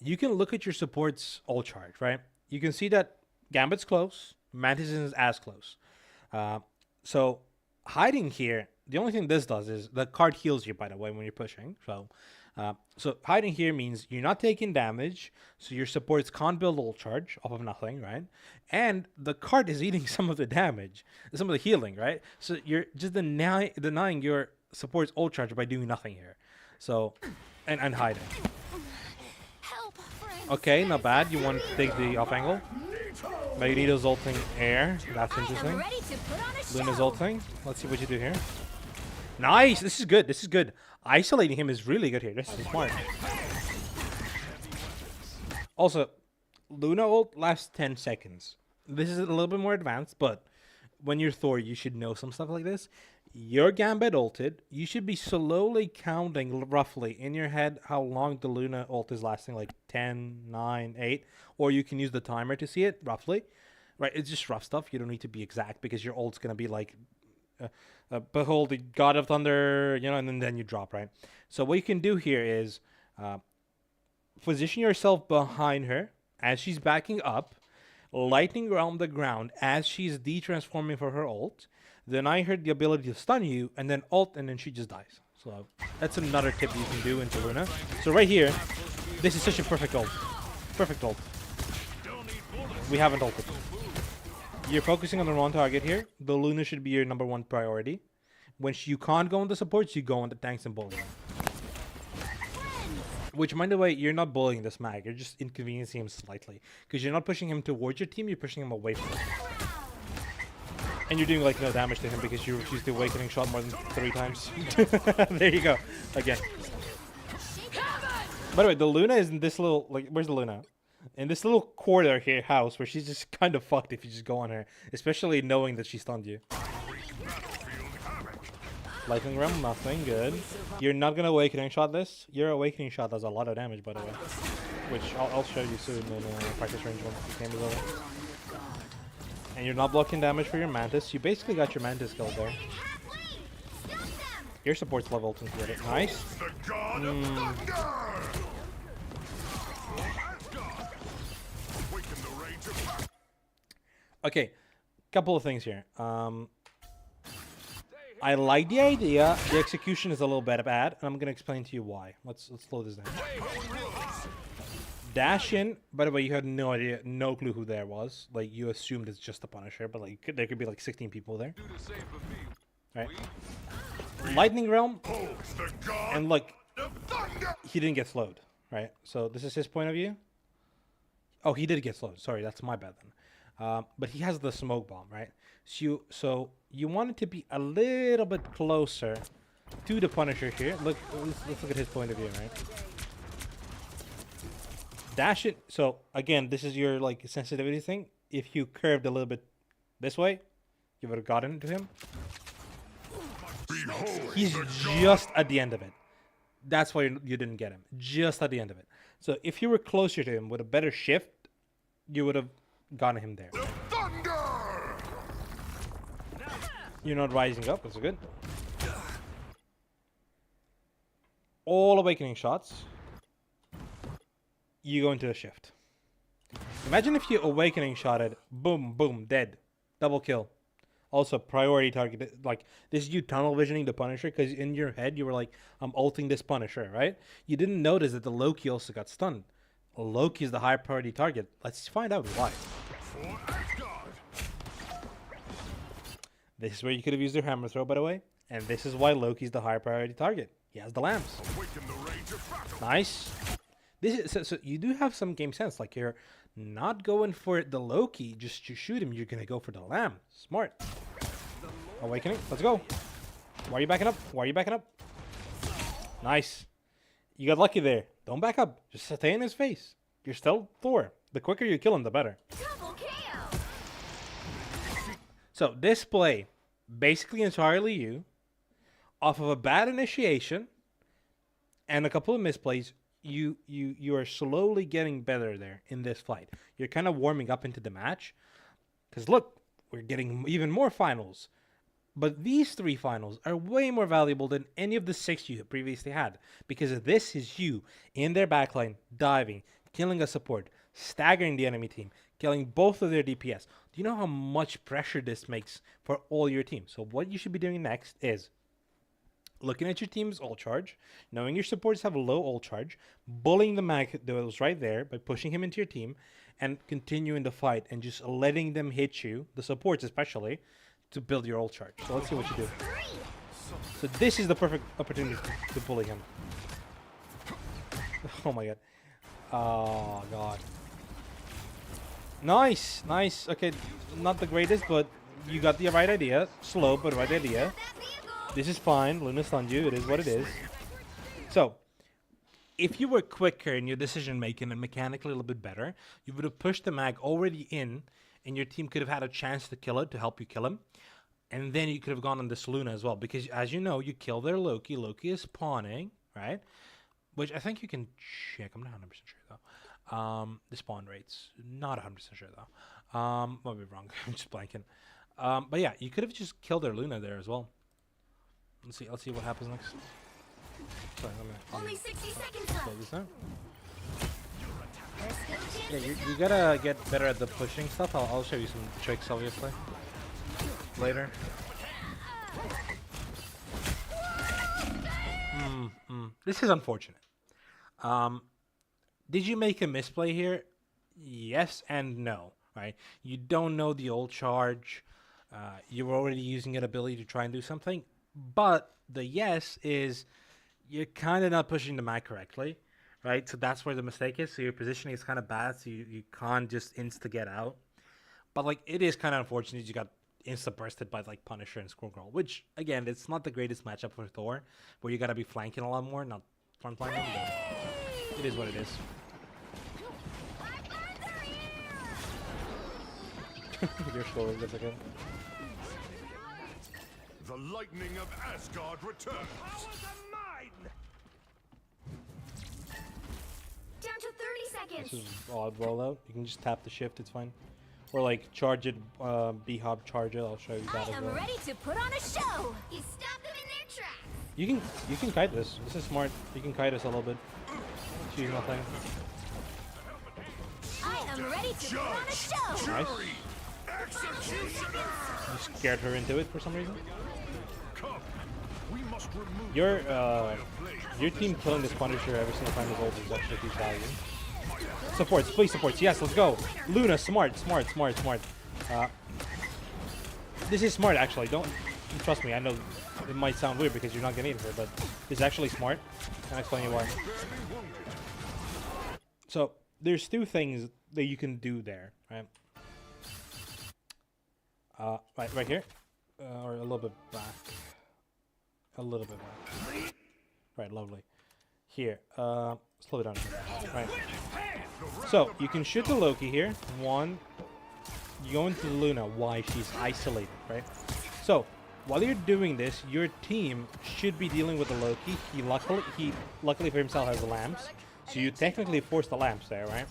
You can look at your support's ult charge, right? You can see that Gambit's close, Mantis is as close. So hiding here, the only thing this does is the card heals you, by the way, when you're pushing. So hiding here means you're not taking damage, so your supports can't build ult charge off of nothing, right? And the card is eating some of the damage, some of the healing, right? So you're just denying your support's ult charge by doing nothing here. So, and hiding. Okay, not bad. You want to take the off angle. Magneto's ulting air. That's interesting. Luna's ulting. Let's see what you do here. Nice. This is good. This is good. Isolating him is really good here. This is smart. Also, Luna ult lasts 10 seconds. This is a little bit more advanced, but when you're Thor, you should know some stuff like this. Your Gambit ulted. You should be slowly counting roughly in your head how long the Luna ult is lasting, like 10, 9, 8. Or you can use the timer to see it, roughly. Right, it's just rough stuff. You don't need to be exact because your ult's going to be like... behold the God of Thunder, you know, and then you drop, right? So what you can do here is position yourself behind her as she's backing up, lightning around the ground as she's de-transforming for her ult, deny her the ability to stun you, and then ult, and then she just dies. So that's another tip you can do into Luna. So right here, this is such a perfect ult. Perfect ult. We haven't ulted. You're focusing on the wrong target here. The Luna should be your #1 priority. When you can't go on the supports, you go on the tanks and bullying. Which, by the way, you're not bullying this mag. You're just inconveniencing him slightly. Because you're not pushing him towards your team, you're pushing him away from it. And you're doing, like, no damage to him because you refused the Awakening shot more than 3 times. There you go. Again. By the way, the Luna is in this little... Like, where's the Luna? In this little corner here, house, where she's just kind of fucked if you just go on her. Especially knowing that she stunned you. Lightning Realm, nothing good. You're not gonna Awakening Shot this. Your Awakening Shot does a lot of damage, by the way. Which I'll show you soon in practice range once the game is over. And you're not blocking damage for your Mantis. You basically got your Mantis killed there. Your support's level ultimate get it. Nice. Okay, couple of things here. I like the idea. The execution is a little bit bad, and I'm gonna explain to you why. Let's slow this down. Dash in. By the way, you had no idea, no clue who there was. Like you assumed it's just a Punisher, but like there could be like 16 people there. Right. Lightning Realm, and like he didn't get slowed. Right. So this is his point of view. Oh, he did get slowed. Sorry, that's my bad then. But he has the smoke bomb, right? So you want it to be a little bit closer to the Punisher here. Let's look at his point of view, right? Dash it. So again, this is your like sensitivity thing. If you curved a little bit this way, you would have gotten to him. He's just at the end of it. That's why you didn't get him. Just at the end of it. So if you were closer to him with a better shift, you would have gotten him there. You're not rising up. That's good. All Awakening Shots. You go into a shift. Imagine if you Awakening Shotted. Boom, boom, dead. Double kill. Also, priority target. Like, this is you tunnel visioning the Punisher, because in your head, you were like, I'm ulting this Punisher, right? You didn't notice that the Loki also got stunned. Loki is the high priority target. Let's find out why. This is where you could have used your hammer throw, by the way. And this is why Loki's the high priority target. He has the lamps. Nice. This is so you do have some game sense. Like, you're not going for the Loki just to shoot him. You're going to go for the lamb. Smart. Awakening. Let's go. Why are you backing up? Why are you backing up? Nice. You got lucky there. Don't back up. Just stay in his face. You're still Thor. The quicker you kill him, the better. So this play, basically entirely you, off of a bad initiation and a couple of misplays, you are slowly getting better there in this fight. You're kind of warming up into the match. Because look, we're getting even more finals. But these 3 finals are way more valuable than any of the 6 you previously had. Because this is you in their backline, diving, killing a support, staggering the enemy team, killing both of their DPS. Do you know how much pressure this makes for all your team? So what you should be doing next is looking at your team's ult charge, knowing your supports have a low ult charge, bullying the mag that was right there by pushing him into your team, and continuing the fight and just letting them hit you, the supports especially, to build your ult charge. So let's see what you do. So this is the perfect opportunity to bully him. Oh my god. Oh god. Nice, nice. Okay, not the greatest, but you got the right idea. Slow, but right idea. This is fine. Luna stunned you. It is what it is. So, if you were quicker in your decision making and mechanically a little bit better, you would have pushed the mag already in, and your team could have had a chance to kill it, to help you kill him. And then you could have gone on this Luna as well, because as you know, you kill their Loki. Loki is spawning, right? Which I think you can check. I'm not 100% sure though. The spawn rates, not 100% sure though. Might be wrong. I'm just blanking. But yeah, you could have just killed their Luna there as well. Let's see what happens next. Sorry, Only 60 seconds left. Close this out. Yeah, you gotta get better at the pushing stuff. I'll show you some tricks, obviously, later. This is unfortunate. Did you make a misplay here? Yes and no. Right? You don't know the old charge. You were already using an ability to try and do something. But the yes is you're kind of not pushing the mag correctly, right? So that's where the mistake is. So your positioning is kind of bad, so you can't just insta-get out. But, like, it is kind of unfortunate you got insta-bursted by, like, Punisher and Squirrel, which, again, it's not the greatest matchup for Thor, where you got to be flanking a lot more, not front flanking, but it is what it is. You're slow, that's okay. The lightning of Asgard returns. Down to 30 This seconds. is odd rollout. You can just tap the shift, it's fine. Or like charge it, B-hop charge it. I'll show you that I as am well. ready to put on a show. You stop them in their tracks. You can kite this. This is smart. You can kite us a little bit. Choose nothing. I am ready to put on a show. Nice. Executioner! You scared her into it for some reason. Come. We must remove Your team killing this Punisher every single time his ult is actually huge value. Supports, please supports. Yes, let's go. Luna, smart. This is smart actually. Don't trust me. I know it might sound weird because you're not gonna eat her, but it's actually smart. I'll explain you why. So there's two things that you can do there, right? Right here, or a little bit back. A little bit back. Right, lovely. Here, slow it down. Right. So you can shoot the Loki here. One, you go into Luna. Why? She's isolated, right? So while you're doing this, your team should be dealing with the Loki. He luckily for himself has the lamps, so you technically force the lamps there, right?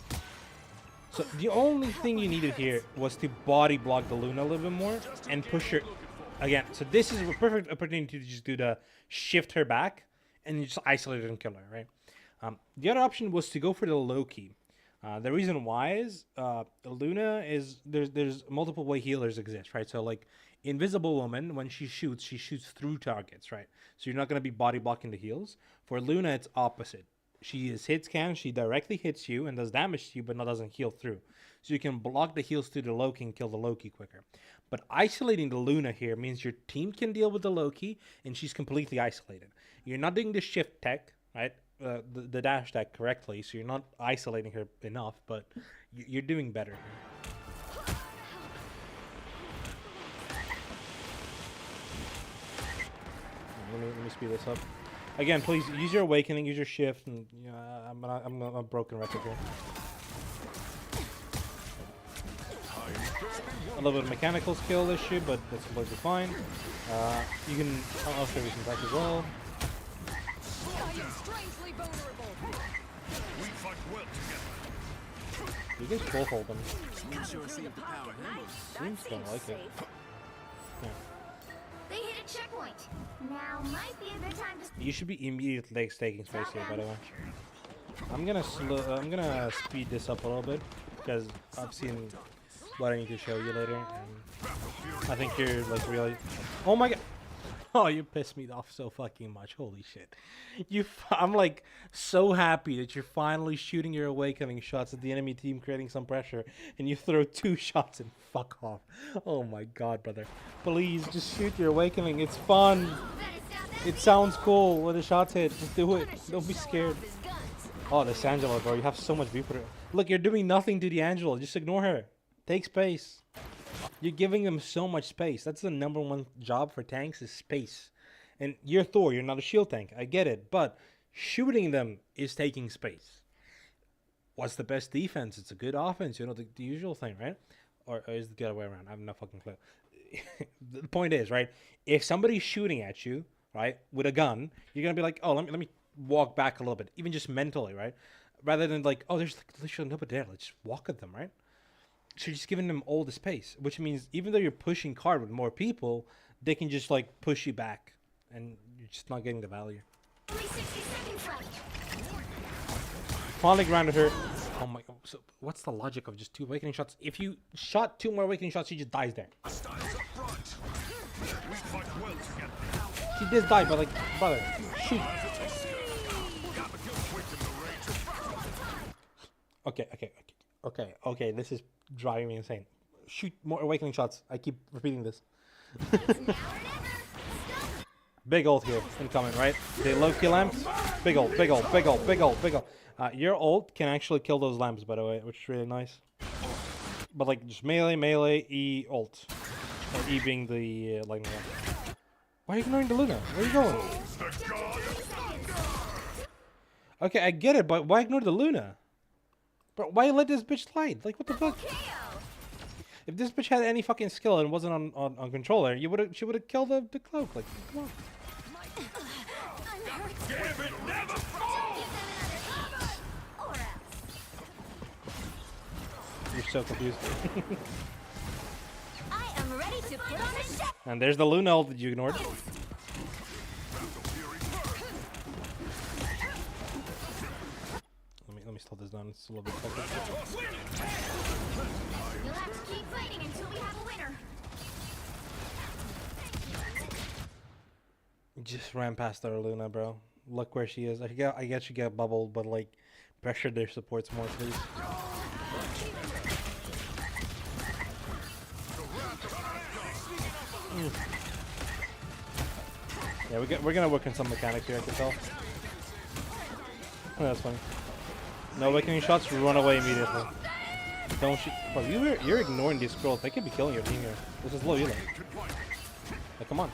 So the only thing you needed here was to body block the Luna a little bit more and push her again. So this is a perfect opportunity to just do the shift her back and you just isolate her and kill her, right? The other option was to go for the Loki. The reason why is Luna is there's multiple way healers exist, right? So like Invisible Woman, when she shoots through targets, right? So you're not gonna be body blocking the heals. For Luna, it's opposite. She is hit scan, she directly hits you and does damage to you, but doesn't heal through. So you can block the heals through the Loki and kill the Loki quicker. But isolating the Luna here means your team can deal with the Loki and she's completely isolated. You're not doing the shift tech, right? The dash tech correctly, so you're not isolating her enough, but you're doing better here. Let me speed this up. Again, please use your awakening, use your shift, and I'm a broken record here. A little bit of mechanical skill issue, but that's completely fine. You can also use some tech as well. We fight well together. You can full hold them. Sure see if the power Seems don't like it. Yeah. They hit a checkpoint. Now might be a good time to. You should be immediately taking space here, by the way. I'm gonna speed this up a little bit because I've seen what I need to show you later, and I think you're like really. Oh my god! Oh, you pissed me off so fucking much. Holy shit! I'm like so happy that you're finally shooting your awakening shots at the enemy team, creating some pressure, and you throw 2 shots and fuck off. Oh my god, brother! Please just shoot your awakening. It's fun. It sounds cool when the shots hit. Just do it. Don't be scared. Oh, this Angela, bro. You have so much beef with her. Look, you're doing nothing to the Angela. Just ignore her. Take space. You're giving them so much space. That's the #1 job for tanks is space. And you're Thor. You're not a shield tank. I get it. But shooting them is taking space. What's the best defense? It's a good offense. You know, the usual thing, right? Or is it the other way around? I have no fucking clue. The point is, right? If somebody's shooting at you, right, with a gun, you're going to be like, oh, let me walk back a little bit. Even just mentally, right? Rather than like, oh, there's like literally nobody there. Let's just walk at them, right? So you're just giving them all the space, which means even though you're pushing card with more people, they can just like push you back, and you're just not getting the value. Only 60 seconds left. Finally grounded her. Oh my god! So what's the logic of just 2 awakening shots? If you shot 2 more awakening shots, she just dies there. She just died, but like, brother, shoot. Okay. This is driving me insane. Shoot more awakening shots. I keep repeating this. Big ult here, incoming, right? The Loki lamps. Big ult. Your ult can actually kill those lamps, by the way, which is really nice. But like, just melee, E, ult. Or E being the lightning lamp. Why are you ignoring the Luna? Where are you going? Okay, I get it, but why ignore the Luna? Bro, why let this bitch slide? Like, what the fuck? If this bitch had any fucking skill and wasn't on controller, she would have killed the cloak. Like, come on. You're so confused. I am ready to put on a show. And there's the Luna ult that you ignored. Let me slow this down. It's a little bit focused. You'll have to keep fighting until we have a winner. Just ran past our Luna, bro. Look where she is. I guess she got bubbled, but like, pressure their supports more, please. Yeah, we're gonna work on some mechanics here, I can tell. Oh, that's funny. No awakening shots, run away immediately. Don't shoot. Bro, you're ignoring these scrolls. They could be killing your team here. This is low healing. Like, come on.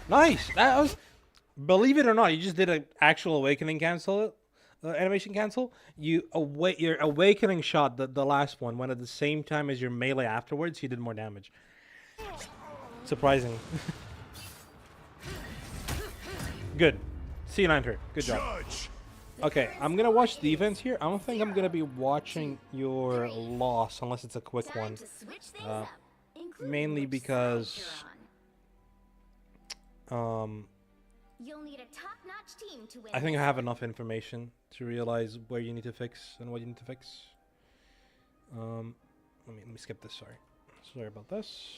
Nice! That was... Believe it or not, you just did an actual awakening cancel. Animation cancel. Your awakening shot, the last one, went at the same time as your melee afterwards. You did more damage. Surprising. Good. C9 her. Good job. Okay, I'm gonna watch defense here. I don't think I'm gonna be watching your loss unless it's a quick one. Mainly because you'll need a top-notch team to win. I think I have enough information to realize where you need to fix and what you need to fix. Let me skip this. Sorry about this.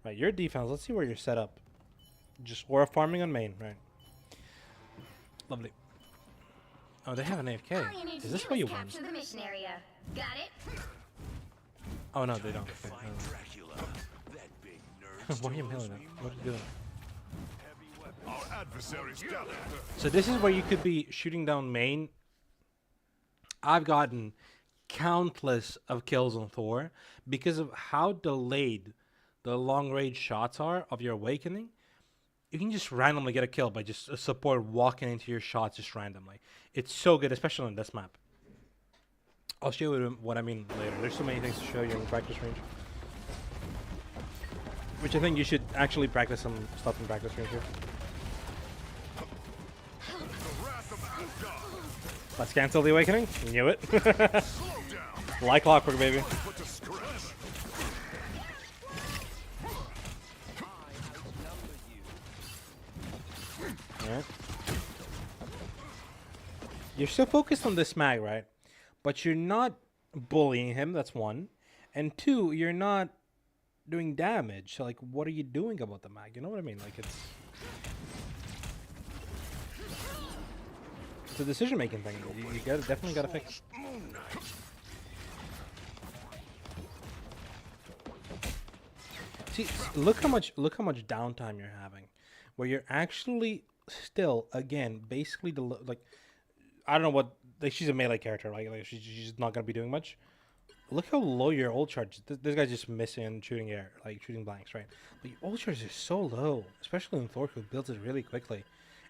Right, your defense. Let's see where you're set up. Just we're farming on main, right? Lovely. Oh, they have an AFK. Is this where you won? Capture the mission area. Got it? Oh no, they don't. Okay, why are you mailing that? What are you doing? Our adversaries gather. So this is where you could be shooting down main. I've gotten countless of kills on Thor because of how delayed the long range shots are of your awakening. You can just randomly get a kill by just a support walking into your shots just randomly. It's so good, especially on this map. I'll show you what I mean later. There's so many things to show you in practice range. Which I think you should actually practice some stuff in practice range here. Let's cancel the awakening. You knew it. Like clockwork, baby. Alright. You're so focused on this mag, right? But you're not bullying him, that's one. And two, you're not doing damage. So, like, what are you doing about the mag? You know what I mean? Like, it's a decision-making thing. You definitely gotta fix. See, look how much downtime you're having, where you're actually still, again, basically like, I don't know what, like, she's a melee character, right? Like, she's not gonna be doing much. Look how low your ult charge. This guy's just missing and shooting air, like shooting blanks, right? But your ult charge is so low, especially in Thor, who builds it really quickly.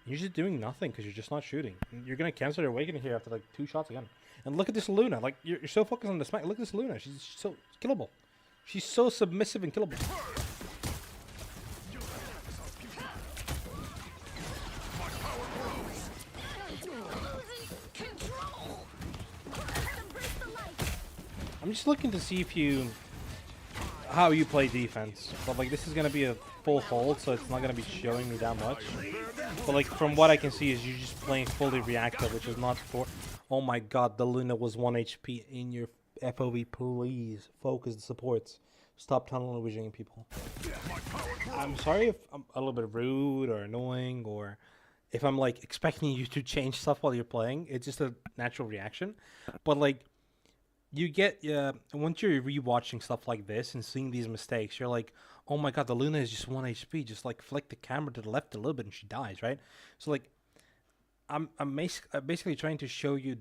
And you're just doing nothing because you're just not shooting. And you're gonna cancel your awakening here after like 2 shots again. And look at this Luna. Like, you're so focused on the smack. Look at this Luna. She's so killable. She's so submissive and killable. I'm just looking to see if how you play defense. But like, this is gonna be a full hold, so it's not gonna be showing me that much. But like, from what I can see, is you're just playing fully reactive, which is not for. Oh my God, the Luna was 1 HP in your FOV. Please focus the supports. Stop tunnel visioning people. I'm sorry if I'm a little bit rude or annoying, or if I'm like expecting you to change stuff while you're playing. It's just a natural reaction. But like, you get once you're rewatching stuff like this and seeing these mistakes, you're like, oh my God, the Luna is just 1 HP. Just like flick the camera to the left a little bit and she dies, right? So like, I'm basically trying to show you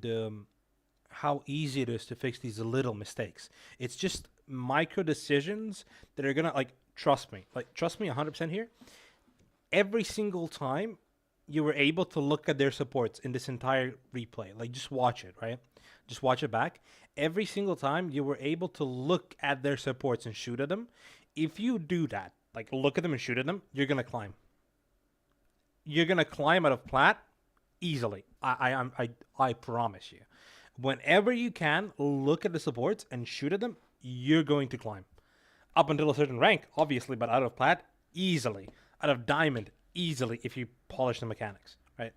how easy it is to fix these little mistakes. It's just micro decisions that are gonna, like, trust me 100% here. Every single time you were able to look at their supports in this entire replay. Like, just watch it, right? Just watch it back. Every single time you were able to look at their supports and shoot at them. If you do that, like look at them and shoot at them, you're gonna climb. You're gonna climb out of plat easily. I promise you. Whenever you can, look at the supports and shoot at them, you're going to climb. Up until a certain rank, obviously, but out of plat, easily. Out of diamond, easily, if you polish the mechanics, right?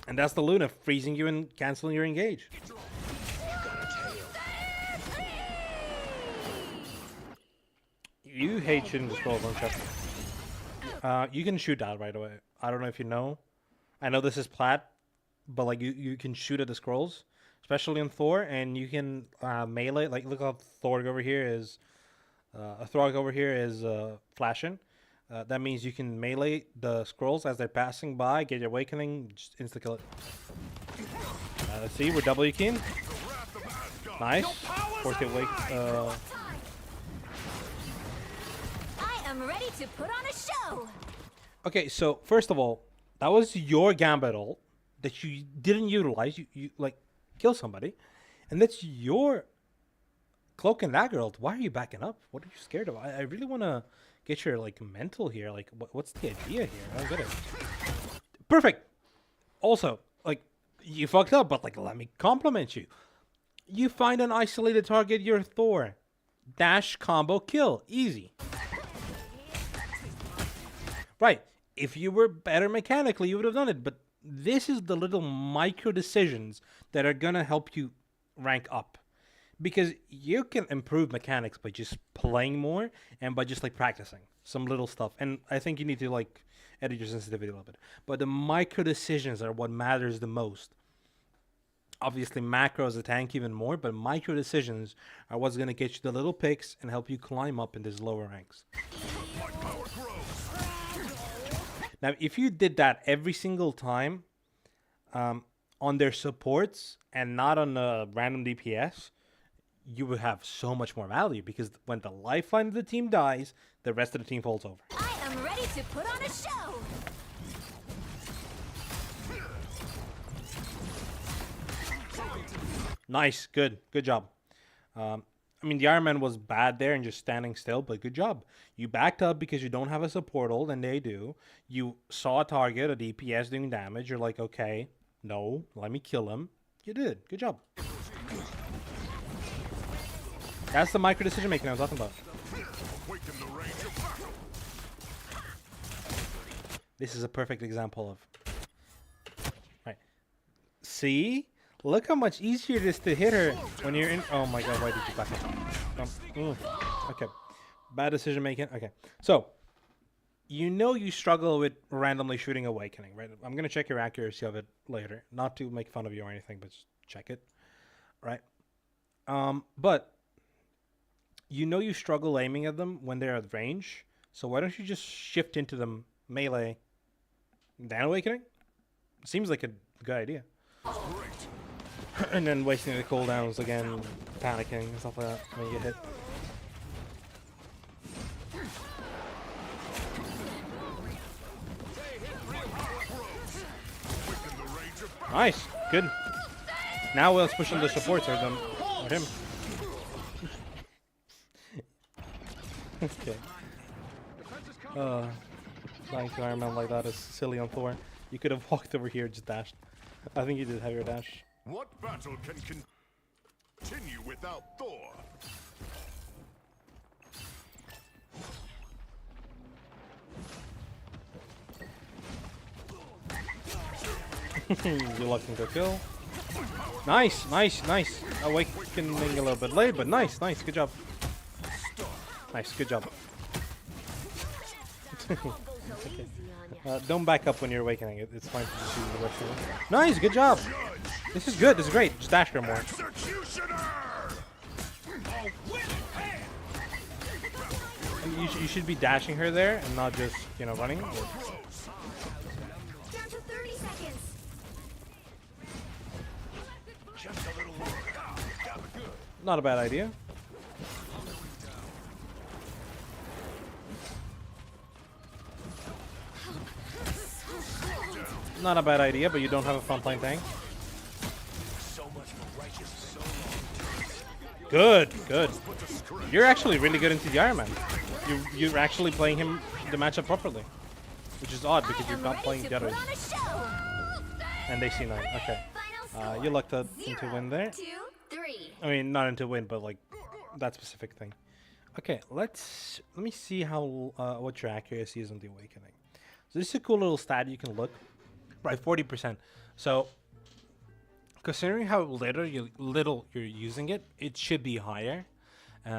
And that's the Luna, freezing you and canceling your engage. You hate shooting the scrolls, don't you? You can shoot that right away. I don't know if you know. I know this is plat, but like you can shoot at the scrolls, especially in Thor, and you can melee. Like look how Thor over here is. Thor over here is flashing. That means you can melee the scrolls as they're passing by, get your awakening, just insta kill it. Let's see, we're W keying. Nice. Force the awake. I am ready to put on a show. Okay, so first of all, that was your gambit ult that you didn't utilize. You like kill somebody, and that's your cloak and dagger ult. Why are you backing up? What are you scared of? I really want to get your like mental here. Like, what's the idea here? I don't get it. Perfect. Also, like, you fucked up, but like, let me compliment you. You find an isolated target, you're Thor. Dash combo kill, easy. Right. If you were better mechanically, you would have done it. But this is the little micro decisions that are gonna help you rank up. Because you can improve mechanics by just playing more and by just like practicing some little stuff. And I think you need to like edit your sensitivity a little bit. But the micro decisions are what matters the most. Obviously, macro is a tank even more, but micro decisions are what's going to get you the little picks and help you climb up in these lower ranks. Now, if you did that every single time on their supports and not on a random DPS, you would have so much more value, because when the lifeline of the team dies, the rest of the team falls over. I am ready to put on a show. Nice, good job. I mean, the Iron Man was bad there and just standing still, but good job. You backed up because you don't have a support ult, and they do. You saw a target, a DPS doing damage. You're like, okay, no, let me kill him. You did. Good job. That's the micro decision making I was talking about. This is a perfect example of. Right. See? Look how much easier it is to hit her when you're in. Oh my god, why did you back up? Okay. Bad decision making. Okay. So, you know you struggle with randomly shooting Awakening, right? I'm going to check your accuracy of it later. Not to make fun of you or anything, but just check it. Right? But, you know you struggle aiming at them when they're at range. So why don't you just shift into them melee, then Awakening? Seems like a good idea. And then wasting the cooldowns again, panicking and stuff like that when you get hit. Nice, good. Now let's push in the supports or them or him. Okay. Trying to Iron Man like that is silly on Thor. You could have walked over here and just dashed. I think you did have your dash. What battle can continue without Thor? You're looking to kill. Nice. Awakening a little bit late, but nice. Good job. Nice, good job. Okay. Don't back up when you're awakening. It's fine to just use the rest of it. Nice, good job. This is good. This is great. Just dash her more. You should be dashing her there and not just, you know, running. Down to 30 seconds. Not a bad idea. Not a bad idea, but you don't have a frontline tank. Good, good. You're actually really good into the Iron Man. You're actually playing him the matchup properly, which is odd because you're not playing the others. And they see 9. Okay. You lucked out into win there. I mean, not into win, but like that specific thing. Okay, let me see how what your accuracy is on the Awakening. So this is a cool little stat you can look. Right, 40%. So considering how little you're using it, it should be higher.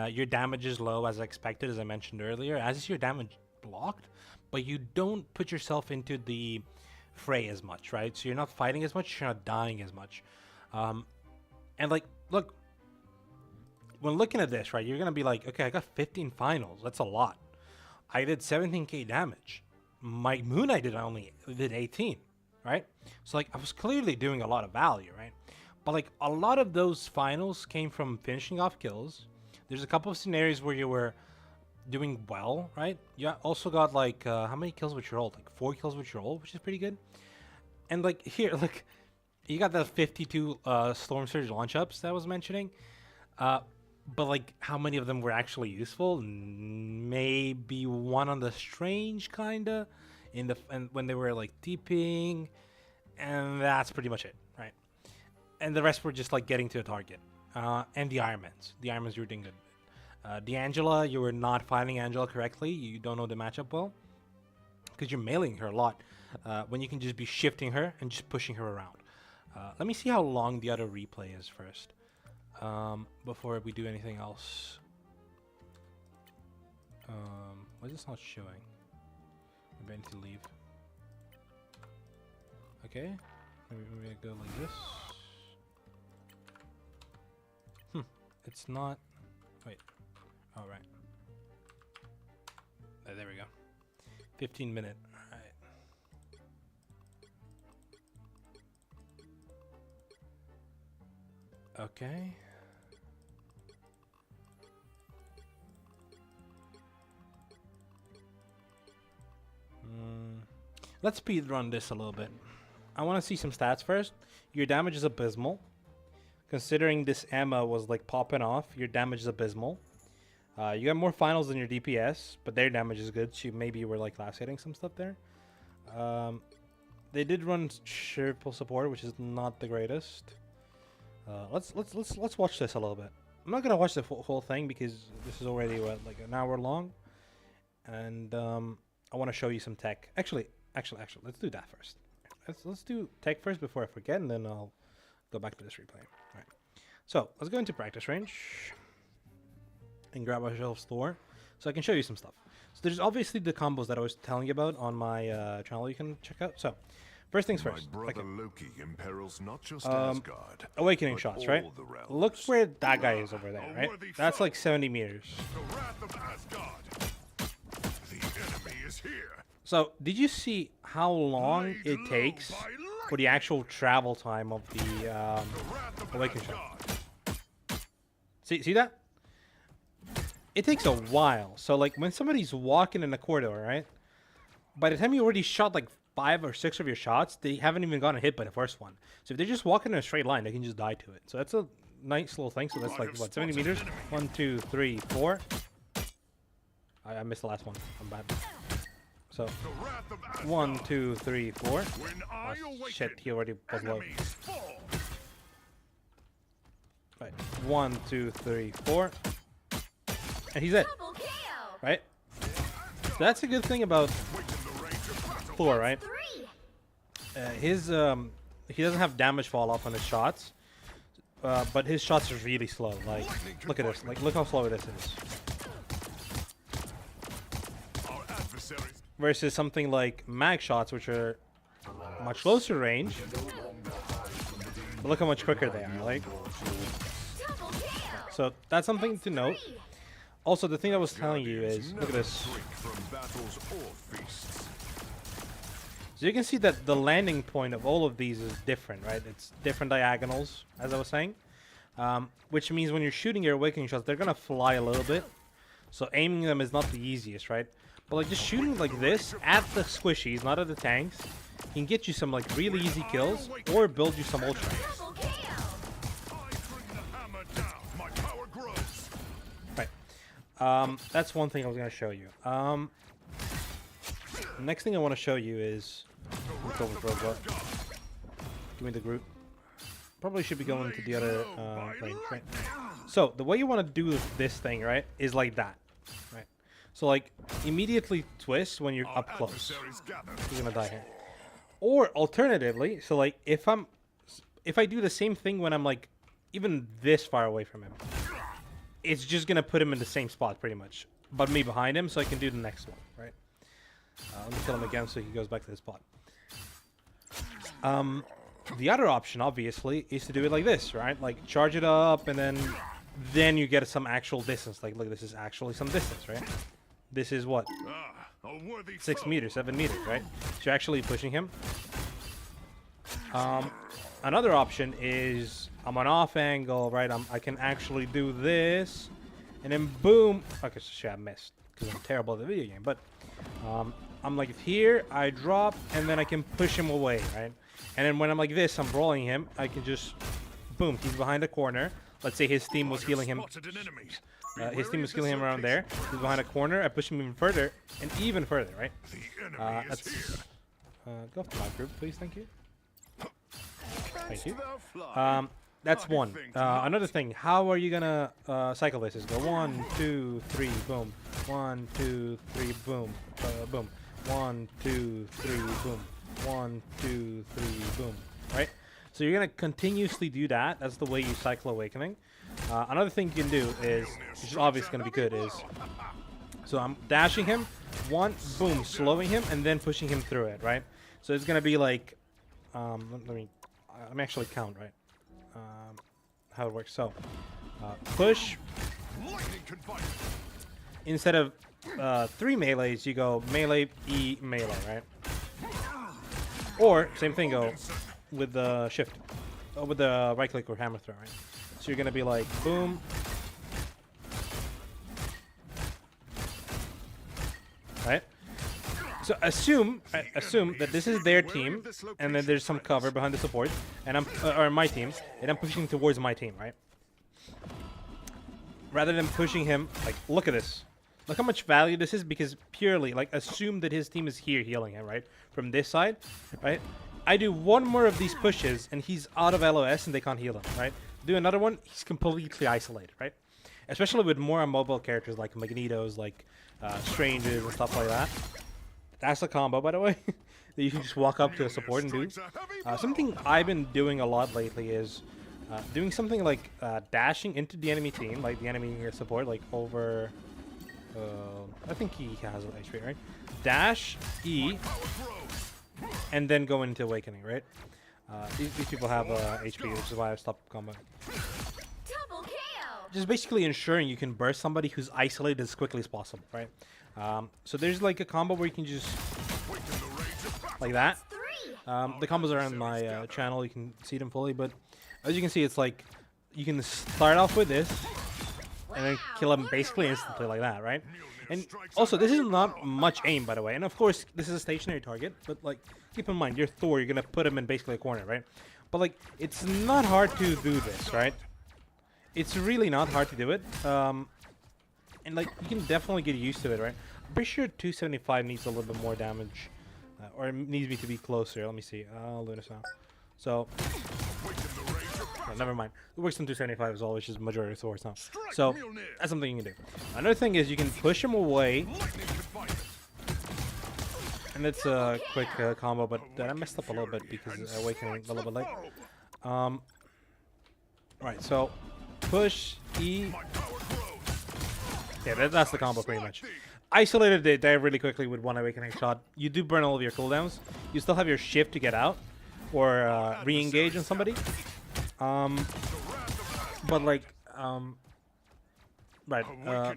Your damage is low as expected, as I mentioned earlier, as is your damage blocked, but you don't put yourself into the fray as much, right? So you're not fighting as much, you're not dying as much. And like, look, when looking at this, right, you're gonna be like, okay, I got 15 finals, that's a lot. I did 17k damage. My Moon Knight did 18, right? So like, I was clearly doing a lot of value, right? But like, a lot of those finals came from finishing off kills. There's a couple of scenarios where you were doing well, right? You also got like, how many kills with your ult? Like 4 kills with your ult, which is pretty good. And like here, like, you got the 52 Storm Surge launch ups that I was mentioning. But like, how many of them were actually useful? Maybe one on the Strange, kinda, and when they were like TPing, and that's pretty much it, right? And the rest were just like getting to a target. And the Ironmans. The Ironmans you were doing good. The Angela, you were not fighting Angela correctly. You don't know the matchup well, because you're mailing her a lot. When you can just be shifting her and just pushing her around. Let me see how long the other replay is first. Before we do anything else. Why is this not showing? Maybe I need to leave. Okay. Maybe I go like this. It's not... Wait. All right. There we go. 15-minute. All right. Okay. Let's speed run this a little bit. I want to see some stats first. Your damage is abysmal. Considering this Emma was like popping off, your damage is abysmal. You got more finals than your DPS, but their damage is good. So maybe you were like last hitting some stuff there. They did run triple support, which is not the greatest. Let's watch this a little bit. I'm not gonna watch the whole thing because this is already what, like an hour long, and I want to show you some tech. Actually, let's do that first. Let's do tech first before I forget, and then I'll go back to this replay. All right. So let's go into practice range and grab ourselves Thor, so I can show you some stuff. So there's obviously the combos that I was telling you about on my channel. You can check out. So first things first. My brother Loki imperils not just Asgard, awakening shots, right? Look where that guy is over there, right? That's like 70 meters. The wrath of Asgard. The enemy is here. So did you see how long it takes for the actual travel time of the awakening shot? See that? It takes a while. So like when somebody's walking in a corridor, right? By the time you already shot like 5 or 6 of your shots, they haven't even gotten hit by the first one. So if they're just walking in a straight line, they can just die to it. So that's a nice little thing. So that's like what, 70 meters? 1, 2, 3, 4. I missed the last one. I'm bad. So 1, 2, 3, 4. Oh, shit, he already was low. Right. 1, 2, 3, 4. And he's dead. Right? So that's a good thing about Thor, right? He doesn't have damage fall off on his shots, but his shots are really slow. Like, look at this. Like, look how slow this is. Versus something like mag shots, which are much closer range. But look how much quicker they are. Like, so that's something to note. Also, the thing I was telling you is, look at this. So you can see that the landing point of all of these is different, right? It's different diagonals, as I was saying. Which means when you're shooting your awakening shots, they're going to fly a little bit. So aiming them is not the easiest, right? But like just shooting like this at the squishies, not at the tanks, can get you some like really easy kills or build you some ultra. Double KO. I bring the hammer down. My power grows. Right. That's one thing I was gonna show you. Next thing I want to show you is let's go with robot. Give me the group. Probably should be going to the other range, right? So the way you want to do this thing, right, is like that, right? So like immediately twist when you're up close. You're gonna die here. Or alternatively, so like if I do the same thing when I'm like even this far away from him, it's just gonna put him in the same spot pretty much, but me behind him, so I can do the next one, right? Let me kill him again so he goes back to his spot. The other option, obviously, is to do it like this, right? Like charge it up, and then you get some actual distance. Like, look, this is actually some distance, right? This is what? 6 meters, 7 meters, right? So you're actually pushing him. Another option is I'm on off angle, right? I can actually do this, and then boom. Okay, so shit, I missed because I'm terrible at the video game. But I'm like here, I drop, and then I can push him away, right? And then when I'm like this, I'm rolling him. I can just boom. He's behind a corner. Let's say his team was healing him. His team was healing him around there. He's behind a corner. I push him even further, and even further, right? That's go off to my group, please. Thank you. Thank you. That's one. Another thing. How are you gonna cycle this? Is go 1, 2, 3, boom. 1, 2, 3, boom. Boom. 1, 2, 3, boom. 1, 2, 3, boom. Right? So you're gonna continuously do that. That's the way you cycle Awakening. Another thing you can do is, which is obviously gonna be good, is so I'm dashing him, one, boom, slowing him, and then pushing him through it, right? So it's gonna be like, let me actually count, right? How it works. So push. Instead of 3 melees, you go melee, E, melee, right? Or same thing, go with the shift, with the right click or hammer throw, right? So you're gonna be like boom, right? So assume that this is their team, and then there's some cover behind the support, and I'm or my team, and I'm pushing towards my team, right? Rather than pushing him, like look at this. Look how much value this is, because purely, like, assume that his team is here healing him, right? From this side, right? I do one more of these pushes, and he's out of LOS, and they can't heal him, right? Do another one, he's completely isolated, right? Especially with more mobile characters like Magnetos, like Strangers, and stuff like that. That's a combo, by the way, that you can just walk up to a support and do. Something I've been doing a lot lately is doing something like dashing into the enemy team, like the enemy support, like over... I think he has an HP, right? Dash, E, and then go into Awakening, right? These people have HP, which is why I stopped combo. Double KO. Just basically ensuring you can burst somebody who's isolated as quickly as possible, right? So there's like a combo where you can just like that. The combos are on my channel, you can see them fully, but as you can see, it's like you can start off with this and then kill him basically instantly like that, right? And also, this is not much aim, by the way. And of course, this is a stationary target, but like, keep in mind, you're Thor, you're gonna put him in basically a corner, right? But like, it's not hard to do this, right? It's really not hard to do it. And like, you can definitely get used to it, right? I'm pretty sure 275 needs a little bit more damage, or it needs me to be closer. Let me see. I'll do this now. So, oh, never mind. It works on 275 as well, which is majority of Thor's now. So, that's something you can do. Another thing is you can push him away. And it's a quick combo, but I messed up a little bit because Awakening a little bit late. Right, so push, E. Yeah, that's the combo pretty much. Isolated they die really quickly with one Awakening shot. You do burn all of your cooldowns. You still have your shift to get out or re-engage on somebody. But like, right,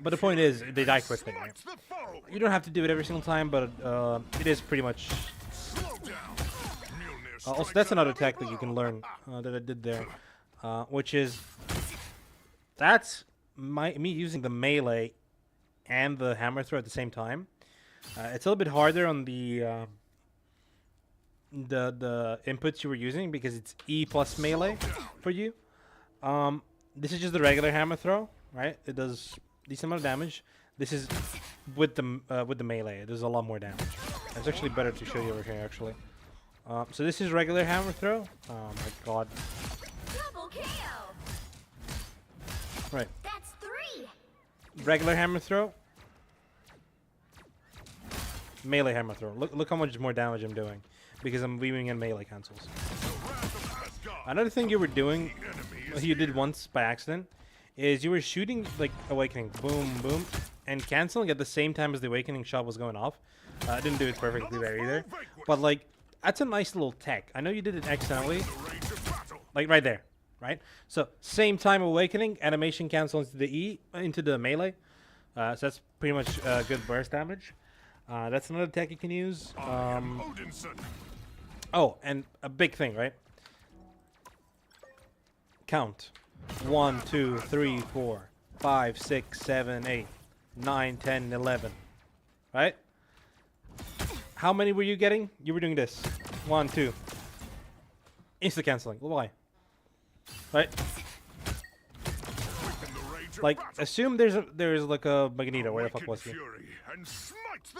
but the point is, they die quickly, right? You don't have to do it every single time, but it is pretty much... also, that's another tactic you can learn that I did there, which is... That's me using the melee and the hammer throw at the same time. It's a little bit harder on the inputs you were using because it's E plus melee for you. This is just the regular hammer throw, right? It does decent amount of damage. This is with the melee. It does a lot more damage. It's actually better to show you over here, actually. So this is regular hammer throw. Oh my god. Double KO. Right. That's 3. Regular hammer throw. Melee hammer throw. Look how much more damage I'm doing because I'm weaving in melee cancels. Another thing you were doing, you did once by accident, is you were shooting like awakening, boom, boom, and canceling at the same time as the awakening shot was going off. I didn't do it perfectly there either, but like that's a nice little tech. I know you did it accidentally, like right there, right? So same time awakening, animation cancel into the E into the melee. So that's pretty much good burst damage. That's another tech you can use. Oh, and a big thing, right? Count. 1, 2, 3, 4, 5, 6, 7, 8, 9, 10, 11. Right? How many were you getting? You were doing this. 1, 2. Insta canceling. Why? Right? Like, assume there's like a Magneto. Where the fuck was he?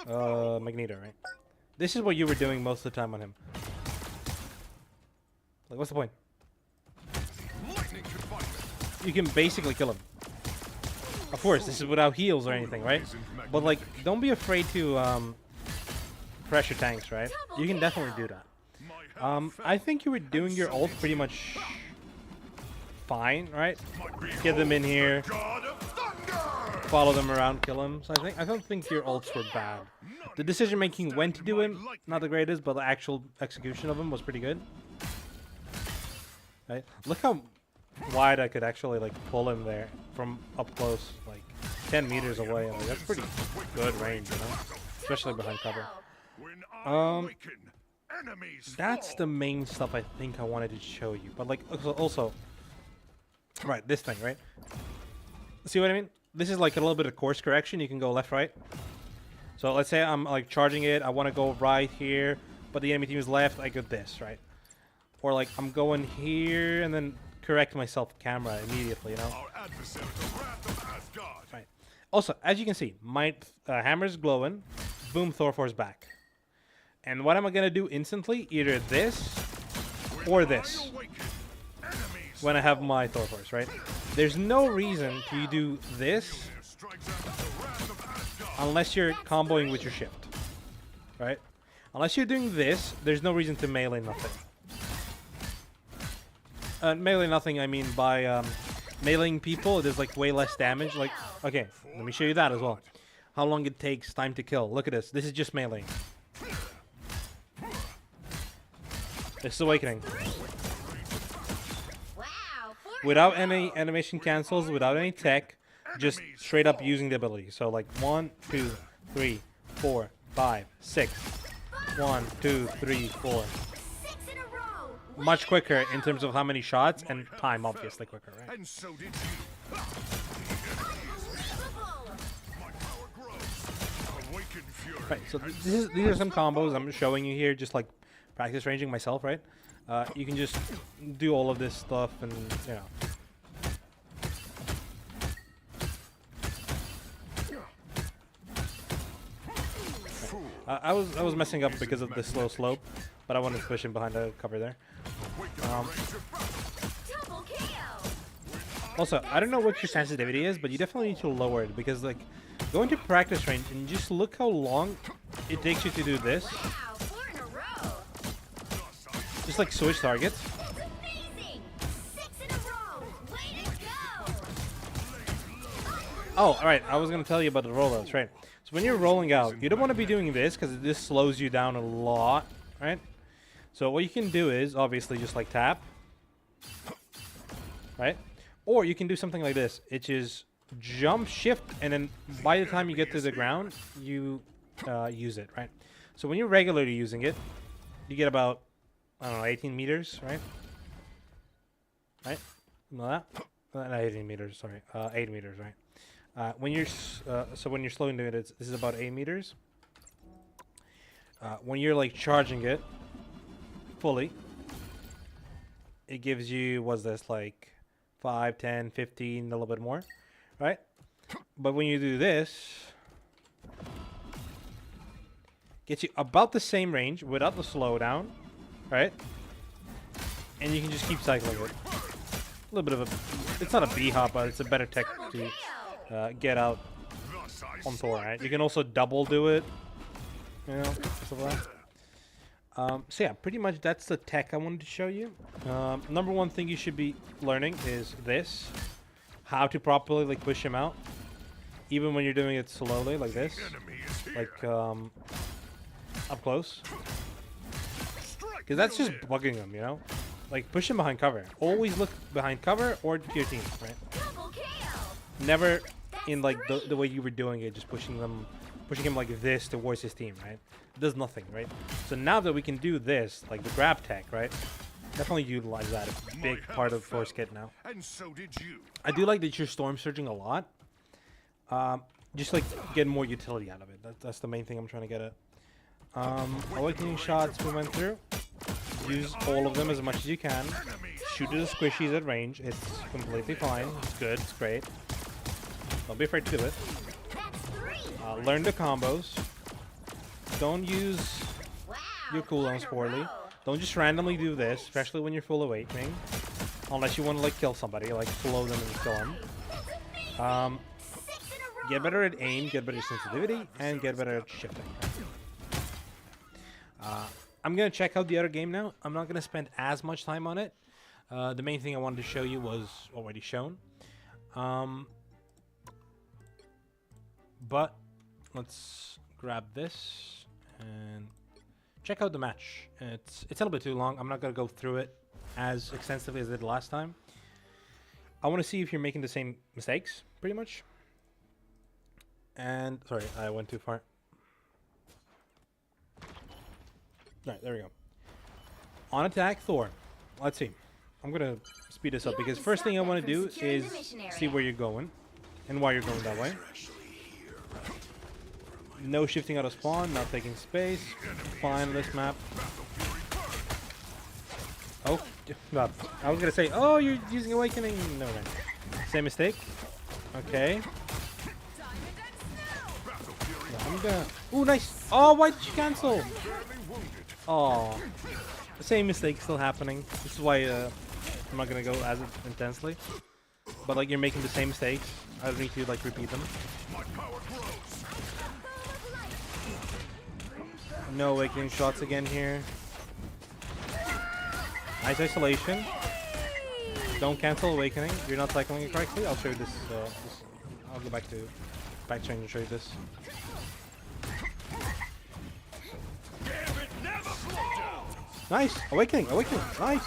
Magneto, right? This is what you were doing most of the time on him. Like, what's the point? You can basically kill him. Of course, this is without heals or anything, right? But like, don't be afraid to pressure tanks, right? You can definitely do that. I think you were doing your ult pretty much fine, right? Get them in here, follow them around, kill them. So I don't think your ults were bad. The decision making when to do him, not the greatest, but the actual execution of him was pretty good. Right? Look how wide I could actually like pull him there from up close, like 10 meters away. Like, that's pretty good range, you know, especially behind cover. That's the main stuff I think I wanted to show you. But like also, right, this thing, right? See what I mean? This is like a little bit of course correction. You can go left, right. So let's say I'm like charging it. I want to go right here, but the enemy team is left. I go this, right? Or like I'm going here and then correct myself camera immediately, you know? Right. Also, as you can see, my hammer's glowing. Boom, Thor Force back. And what am I going to do instantly? Either this or this. When I have my Thor Force, right? There's no reason to do this unless you're comboing with your shift. Right? Unless you're doing this, there's no reason to melee nothing. Melee nothing, I mean by meleeing people, there's like way less damage. Like, okay, let me show you that as well. How long it takes time to kill. Look at this. This is just meleeing. This is awakening. Without any animation cancels, without any tech, just straight up using the ability. So like 1, 2, 3, 4, 5, 6. 1, 2, 3, 4. Much quicker in terms of how many shots and time, obviously quicker, right? And so did you. Right, so these are some combos I'm showing you here, just like practice ranging myself, right? You can just do all of this stuff and, you know. I was messing up because of the slow slope, but I wanted to push him behind the cover there. Also, I don't know what your sensitivity is, but you definitely need to lower it because, like, go into practice range and just look how long it takes you to do this. Just like switch targets. Oh, alright, I was gonna tell you about the rollouts, right? So when you're rolling out, you don't want to be doing this because this slows you down a lot, right? So what you can do is obviously just like tap, right? Or you can do something like this. It is jump, shift, and then by the time you get to the ground, you use it, right? So when you're regularly using it, you get about, I don't know, 18 meters, right? Right? Know that? Not 18 meters, sorry. 8 meters, right? When you're so when you're slowing doing it, this is about 8 meters. When you're like charging it fully, it gives you, what's this, like 5, 10, 15, a little bit more, right? But when you do this, gets you about the same range without the slowdown, right? And you can just keep cycling it. A little bit of a, it's not a B-hop, but it's a better tech to get out on Thor, right? You can also double do it, you know, stuff like that. So yeah, pretty much that's the tech I wanted to show you. Number one thing you should be learning is this. How to properly like push him out. Even when you're doing it slowly, like this. Like, up close. Because that's just bugging them, you know? Like, push him behind cover. Always look behind cover or to your team, right? Never in, like, the way you were doing it, just pushing him like this towards his team, right? It does nothing, right? So now that we can do this, like the grab tech, right? Definitely utilize that. It's a big part of Thor's kit now. And so did you. I do like that you're storm surging a lot. Just like get more utility out of it. That's the main thing I'm trying to get at. Awakening shots we went through. Use all of them as much as you can. Shoot at the squishies at range. It's completely fine. It's good. It's great. Don't be afraid to do it. Learn the combos. Don't use your cooldowns poorly. Don't just randomly do this, especially when you're full awakening. Unless you want to like kill somebody, like flow them and kill them. Get better at aim, get better at sensitivity, and get better at shifting. I'm going to check out the other game now. I'm not going to spend as much time on it. The main thing I wanted to show you was already shown. But let's grab this and check out the match. It's a little bit too long. I'm not going to go through it as extensively as I did last time. I want to see if you're making the same mistakes, pretty much. And, sorry, I went too far. Alright, there we go. On attack, Thor. Let's see. I'm going to speed this up because first thing I want to do is see where you're going and why you're going that way. No shifting out of spawn, not taking space. Fine on this map. Oh, I was going to say, oh, you're using Awakening. No, no. Same mistake. Okay. I'm gonna... Ooh, nice. Oh, why did you cancel? Oh, the same mistake still happening. This is why I'm not gonna go as intensely. But like, you're making the same mistakes. I don't need to like repeat them. No awakening shots again here. Nice isolation. Don't cancel awakening. You're not cycling it correctly. I'll show you this. I'll go back to change and show you this. Nice! Awakening! Awakening! Nice!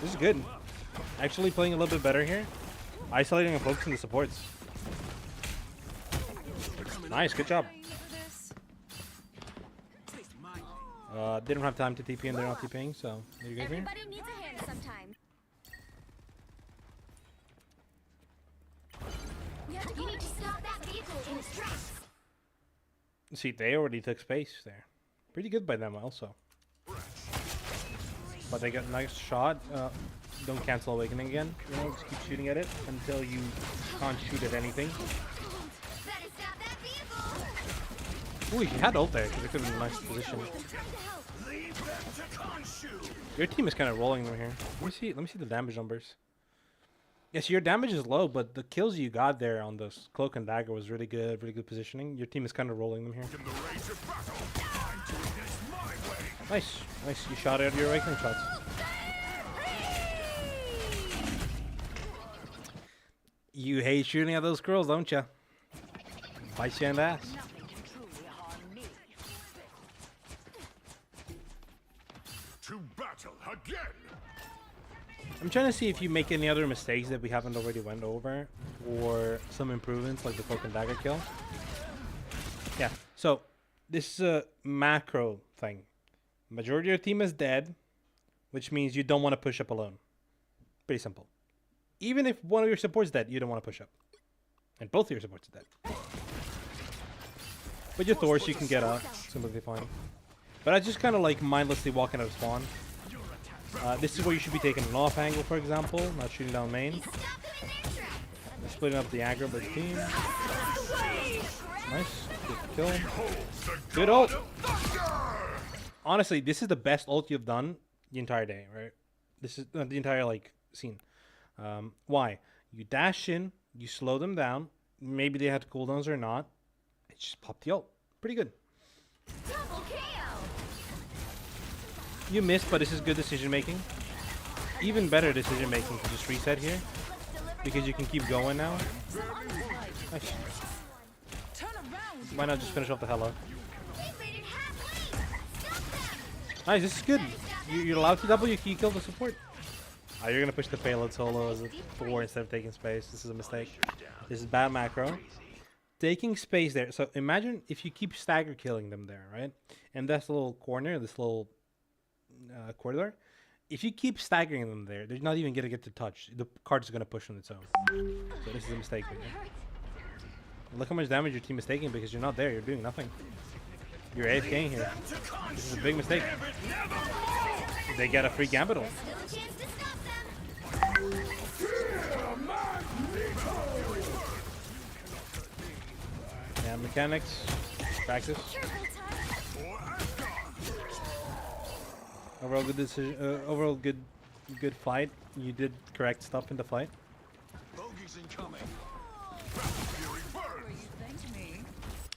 This is good. Actually playing a little bit better here. Isolating and focusing the supports. Nice, good job. Didn't have time to TP and they're not TPing, so there you go here. Everybody needs a hand sometime. You need to stop that vehicle in its tracks. See, they already took space there. Pretty good by them also. But they got a nice shot. Don't cancel awakening again. You know, just keep shooting at it until you can't shoot at anything. Ooh, he had ult there because it could have been a nice position. Your team is kind of rolling them here. Let me see the damage numbers. Yes, your damage is low, but the kills you got there on the cloak and dagger was really good positioning. Your team is kind of rolling them here. Nice, nice. You shot out your awakening shots. You hate shooting at those girls, don't you? Bite you in the ass. To battle again. I'm trying to see if you make any other mistakes that we haven't already went over, or some improvements like the cloak and dagger kill. Yeah. So this is a macro thing. Majority of your team is dead, which means you don't want to push up alone. Pretty simple. Even if one of your supports is dead, you don't want to push up. And both of your supports are dead. With your Thor, so you can get out. It's completely fine. But I just kind of like mindlessly walking out of spawn. This is where you should be taking an off angle, for example, not shooting down main. Splitting up the aggro by the team. Nice. Good kill. Good ult. Honestly, this is the best ult you've done the entire day, right? This is the entire like scene. Why? You dash in, you slow them down. Maybe they had cooldowns or not. It just popped the ult. Pretty good. Double KO. You missed, but this is good decision making. Even better decision making to just reset here, because you can keep going now. Nice. Why not just finish off the Hela? Nice, this is good. You're allowed to double, you kill the support. Oh, you're gonna push the payload solo as a 4 instead of taking space. This is a mistake. This is bad macro. Taking space there. So imagine if you keep stagger killing them there, right? And that's a little corner, this little corridor. If you keep staggering them there, they're not even gonna get to touch. The card's gonna push on its own. So this is a mistake. Look how much damage your team is taking because you're not there. You're doing nothing. You're AFKing here. This is a big mistake. They get a free gambit ult. Yeah, mechanics, practice. Overall good decision. Overall good fight. You did correct stuff in the fight. Bogey's incoming.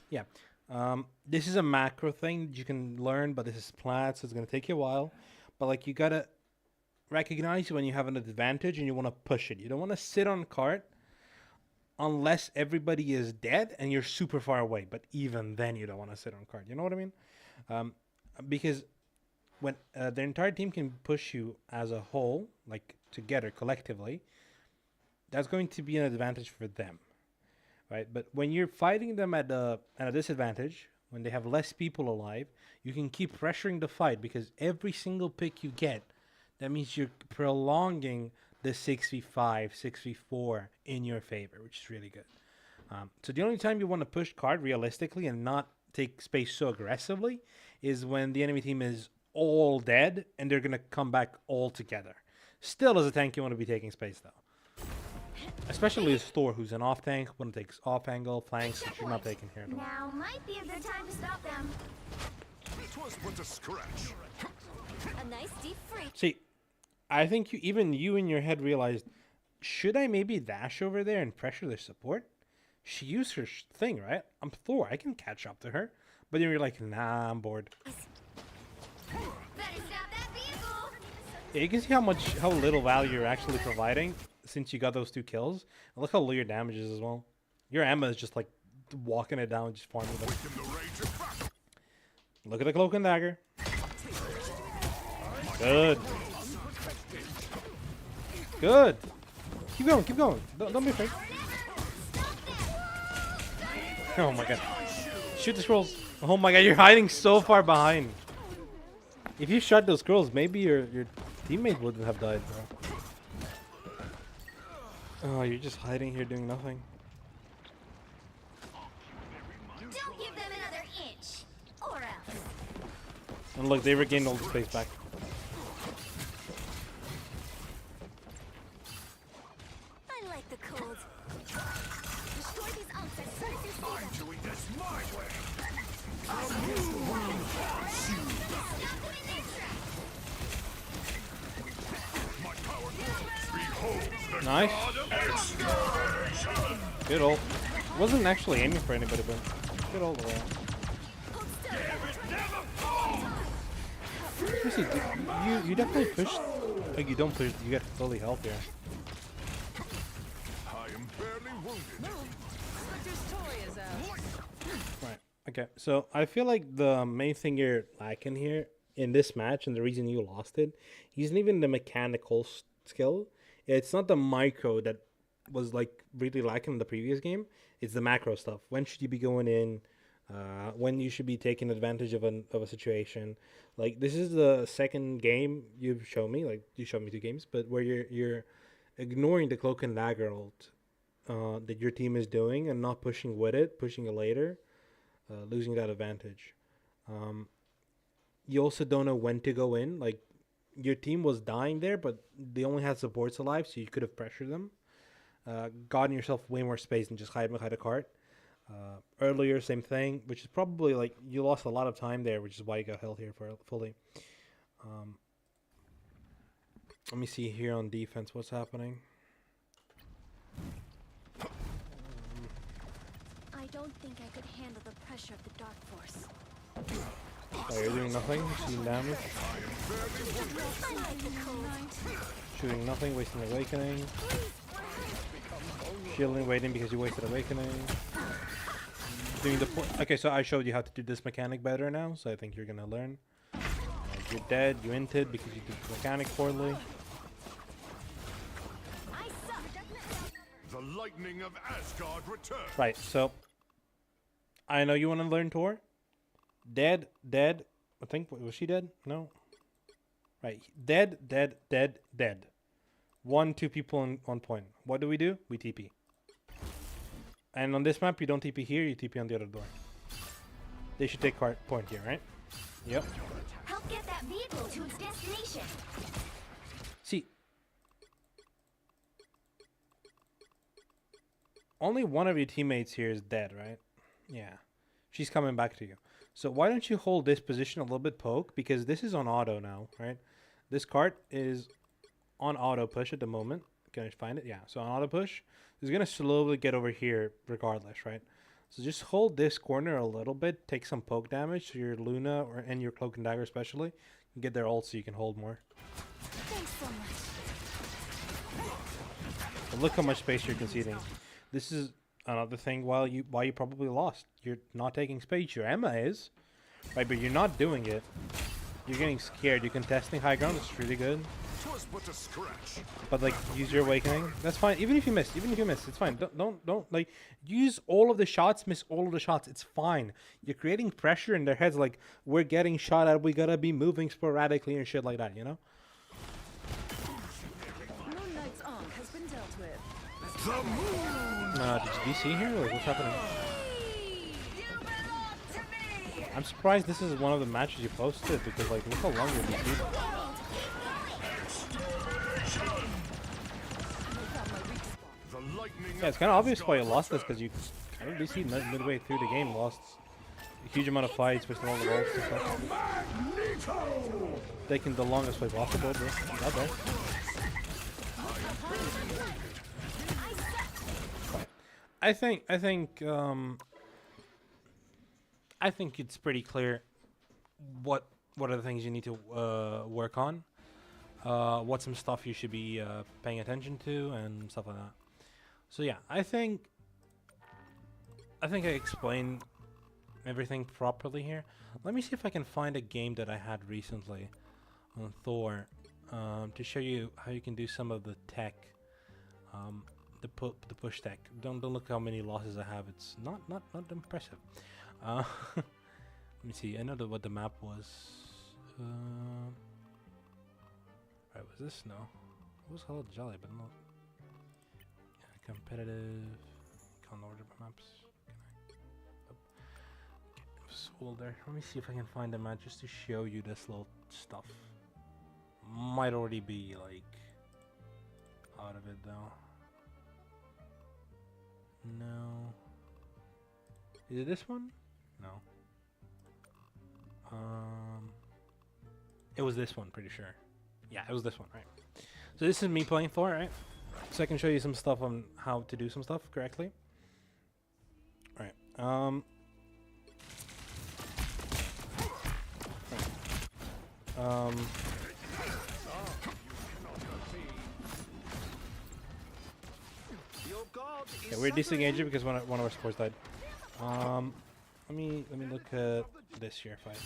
Yeah. This is a macro thing that you can learn, but this is plat, so it's gonna take you a while. But like you gotta recognize when you have an advantage and you want to push it. You don't want to sit on cart unless everybody is dead and you're super far away. But even then, you don't want to sit on cart. You know what I mean? Because when the entire team can push you as a whole, like together collectively, that's going to be an advantage for them, right? But when you're fighting them at a disadvantage, when they have less people alive, you can keep pressuring the fight because every single pick you get, that means you're prolonging the 6v5, 6v4 in your favor, which is really good. So the only time you want to push card realistically and not take space so aggressively is when the enemy team is all dead and they're going to come back all together. Still, as a tank, you want to be taking space though. Especially as Thor, who's an off tank, one takes off angle, flanks, which you're not taking here. Now might be a good time to stop them. It was but a scratch. A nice deep freak. See, I think even you in your head realized, should I maybe dash over there and pressure their support? She used her thing, right? I'm Thor, I can catch up to her. But then you're like, nah, I'm bored. Better stop that vehicle. Yeah, you can see how little value you're actually providing since you got those 2 kills. And look how low your damage is as well. Your Emma is just like walking it down, just farming them. Look at the cloak and dagger. Good. Good. Keep going, keep going. Don't be afraid. Oh my god. Shoot the scrolls. Oh my god, you're hiding so far behind. If you shot those scrolls, maybe your teammate wouldn't have died, bro. Oh, you're just hiding here doing nothing. Don't give them another inch, or else. And look, they regained all the space back. I like the cold. Destroy these ults as soon as you see them. I'm doing this my way. Stop them in their tracks. My power beholds the Nice. god of extermination. Good ult. Wasn't actually aiming for anybody, but good ult. Hold still. Seriously, you definitely pushed. Like you don't push, you get fully health here. I am barely wounded. Right. Okay. So I feel like the main thing you're lacking here in this match, and the reason you lost it, isn't even the mechanical skill. It's not the micro that was like really lacking in the previous game. It's the macro stuff. When should you be going in? When you should be taking advantage of a situation. Like this is the second game you've shown me. Like you showed me 2 games, but where you're ignoring the cloak and dagger ult that your team is doing and not pushing with it, pushing it later. losing that advantage. You also don't know when to go in. Like, your team was dying there, but they only had supports alive, so you could have pressured them. Gotten yourself way more space than just hide behind a cart. Earlier, same thing, which is probably like you lost a lot of time there, which is why you got held here for fully. Let me see here on defense what's happening. I don't think I could handle the pressure of the Dark Force. Oh, you're doing nothing, shooting damage. I like the cold. Shooting nothing, wasting awakening. Shielding, waiting because you wasted awakening. Doing the okay, so I showed you how to do this mechanic better now, so I think you're gonna learn. You're dead, you inted because you did the mechanic poorly. I suck. The lightning of Asgard returns. Right, so I know you want to learn Thor. Dead. I think, was she dead? No. Right, dead. 2 people in 1 point. What do? We TP. And on this map, you don't TP here, you TP on the other door. They should take point here, right? Yep. Help get that vehicle to its destination. See, only one of your teammates here is dead, right? Yeah. She's coming back to you. So why don't you hold this position a little bit poke? Because this is on auto now, right? This cart is on auto push at the moment. Can I find it? Yeah. So on auto push, it's going to slowly get over here regardless, right? So just hold this corner a little bit. Take some poke damage to your Luna and your Cloak and Dagger especially. And get their ult so you can hold more. Thanks so much. But look how much space you're conceding. This is another thing why you probably lost. You're not taking space. Your Emma is, right? But you're not doing it. You're getting scared. You're contesting high ground. It's really good. But a scratch. But like, use your awakening. That's fine. Even if you miss, it's fine. Don't like use all of the shots. Miss all of the shots. It's fine. You're creating pressure in their heads. Like, we're getting shot at. We gotta be moving sporadically and shit like that. You know. Moon Knight's arc has been dealt with. The moon. Did you see here? Like, what's happening? You belong to me! I'm surprised this is one of the matches you posted because like, look how long you're DC. The lightning Yeah, it's kind of obvious why you lost this because you kind of DC midway through the game lost a huge amount of fights, wasting all the rolls and stuff. Taking the longest way possible, bro. Not bad. I think it's pretty clear what are the things you need to work on, what some stuff you should be paying attention to, and stuff like that. So yeah, I think I explained everything properly here. Let me see if I can find a game that I had recently on Thor to show you how you can do some of the tech. The push tech. Don't look how many losses I have. It's not impressive. Let me see. I know what the map was. Right, was this? No. It was Hello Jolly, but not. Yeah, competitive. Can't order maps. Can I? Oh. Okay, it was older. Let me see if I can find a map just to show you this little stuff. Might already be like out of it though. No. Is it this one? No. It was this one, pretty sure. Yeah, it was this one, right? So this is me playing Thor, right? So I can show you some stuff on how to do some stuff correctly. Right. Yeah, we're disengaging because one of our supports died. Let me look at this here fight.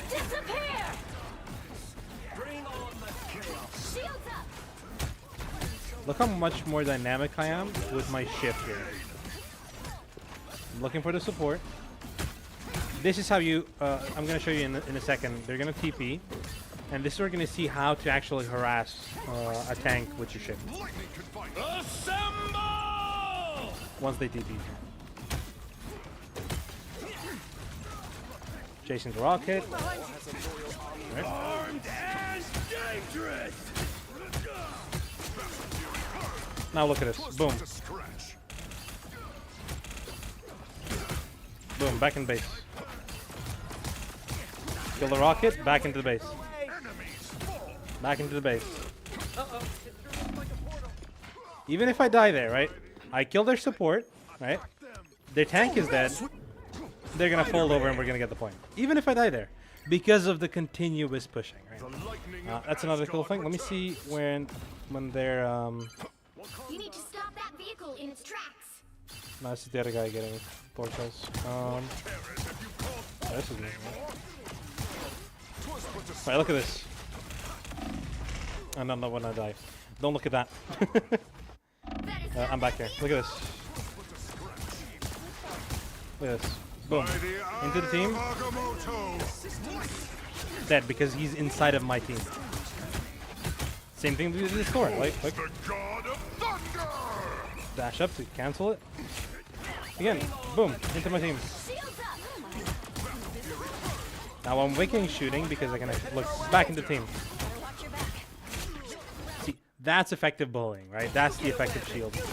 Disappear! Bring on the chaos. Shields up! Look how much more dynamic I am with my shift here. I'm looking for the support. This is how you. I'm gonna show you in a second. They're gonna TP. And this is where we're going to see how to actually harass a tank with your ship. Assemble! once they TP. Chasing the rocket. Right. Armed and dangerous. Now look at this. Boom. To scratch. Boom. Back in base. Kill the rocket. Back into the base. Enemies fall. Back into the base. Even if I die there, right? I kill their support, right? Their tank is dead. They're gonna fold over and we're gonna get the point. Even if I die there. Because of the continuous pushing, right? The lightning of That's another cool Asgard thing. Let me see when they're You need to stop that vehicle in its tracks. no, this is the other guy getting Thor kills. This is me. Right, look at this. Oh, no, when I die. Don't look at that. That is I'm back here. Look at this. Look at this. Boom. Into the team. Dead because he's inside of my team. Same thing with this Thor. Like, The god of thunder. dash up to cancel it. Again, boom, into my team. shields up. Now I'm waking shooting because I can look back into the team. Better watch your back. See, that's effective bullying, right? That's the effective shield. They've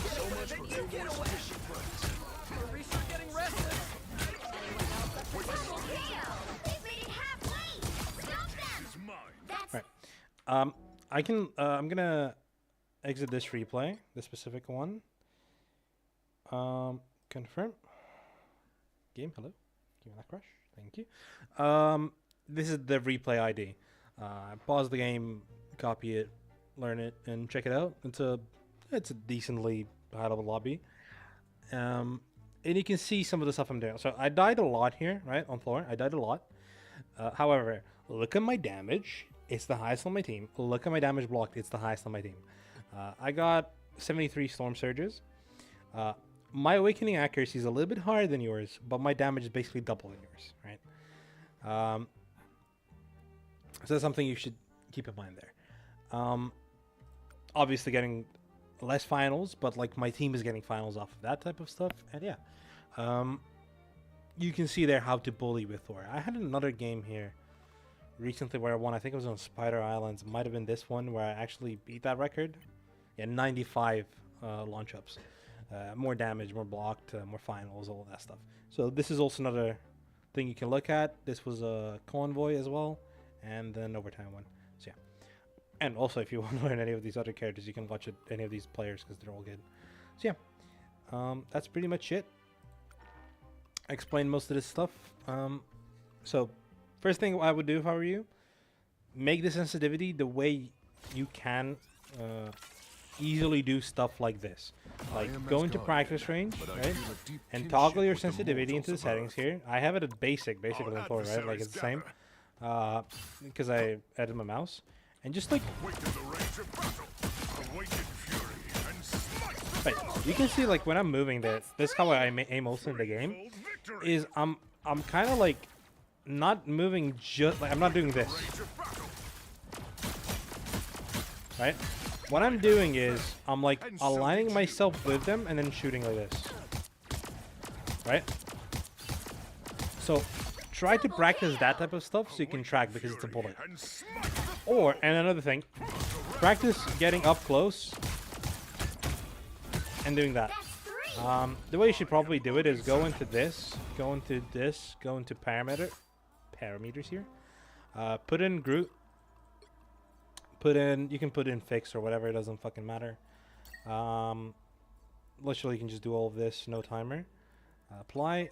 made it halfway. Stop them. That's Right. I'm gonna exit this replay, the specific one. Confirm. Game, hello. Give me that crush. Thank you. This is the replay ID. Pause the game, copy it, learn it, and check it out. It's a decently high level lobby. And you can see some of the stuff I'm doing. So I died a lot here, right, on Thor. I died a lot. However, look at my damage. It's the highest on my team. Look at my damage blocked. It's the highest on my team. I got 73 Storm Surges. My Awakening accuracy is a little bit higher than yours, but my damage is basically double than yours, right? So that's something you should keep in mind there. Obviously getting less finals, but like my team is getting finals off of that type of stuff. And yeah, you can see there how to bully with Thor. I had another game here recently where I won. I think it was on Spider Islands. Might have been this one where I actually beat that record. Yeah, 95 launch ups. More damage, more blocked, more finals, all of that stuff. So this is also another thing you can look at. This was a convoy as well, and then overtime one. So yeah. And also, if you want to learn any of these other characters, you can watch any of these players because they're all good. So yeah, that's pretty much it. I explained most of this stuff. So first thing I would do if I were you, make the sensitivity the way you can easily do stuff like this. Like go into practice range, right? And toggle your sensitivity into the settings here. I have it at basically on Thor, right? Like it's the same. Because I added my mouse. And just like right, you can see like when I'm moving this is how I aim also in the game. Is I'm kind of like not moving just like I'm not doing this. Right? What I'm doing is I'm like aligning myself with them and then shooting like this. Right? So try to practice that type of stuff so you can track because it's a bullet. Or, and another thing, practice getting up close and doing that. The way you should probably do it is go into this, go into parameters here. Put in Groot. You can put in fix or whatever, it doesn't fucking matter. Literally you can just do all of this, no timer. Apply,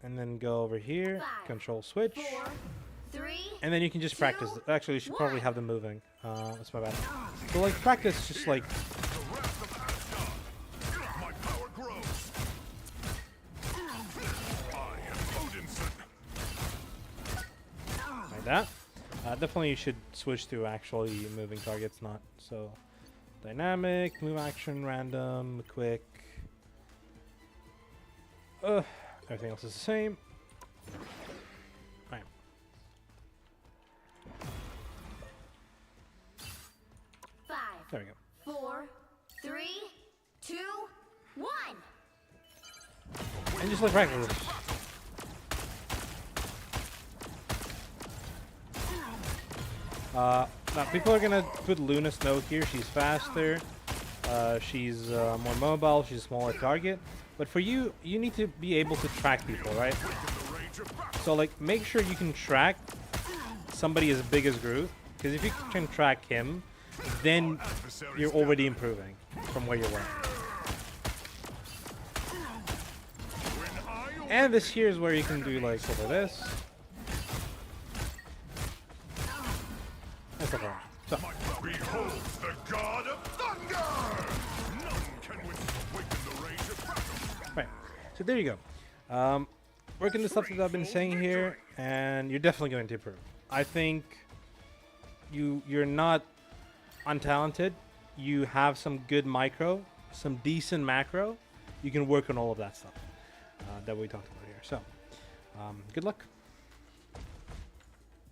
and then go over here, control switch. 4, 3, and then you can just practice. Actually, you should probably have them moving. That's my bad. So like practice just like like that. Definitely you should switch to actually moving targets, not so dynamic, move action, random, quick. Everything else is the same. Right. 5, There we go. 4, 3, 2, 1. And just like regular. Now people are gonna put Luna Snow here. She's faster. She's more mobile. She's a smaller target. But for you, you need to be able to track people, right? So like, make sure you can track somebody as big as Groot. Because if you can track him, then you're already improving from where you were. And this here is where you can do like over this. That's okay. So. Behold the god of thunder! None can awaken the rage of battle. Right. So there you go. Working the stuff that I've been saying here, and you're definitely going to improve. I think you're not untalented. You have some good micro, some decent macro. You can work on all of that stuff that we talked about here. So, good luck.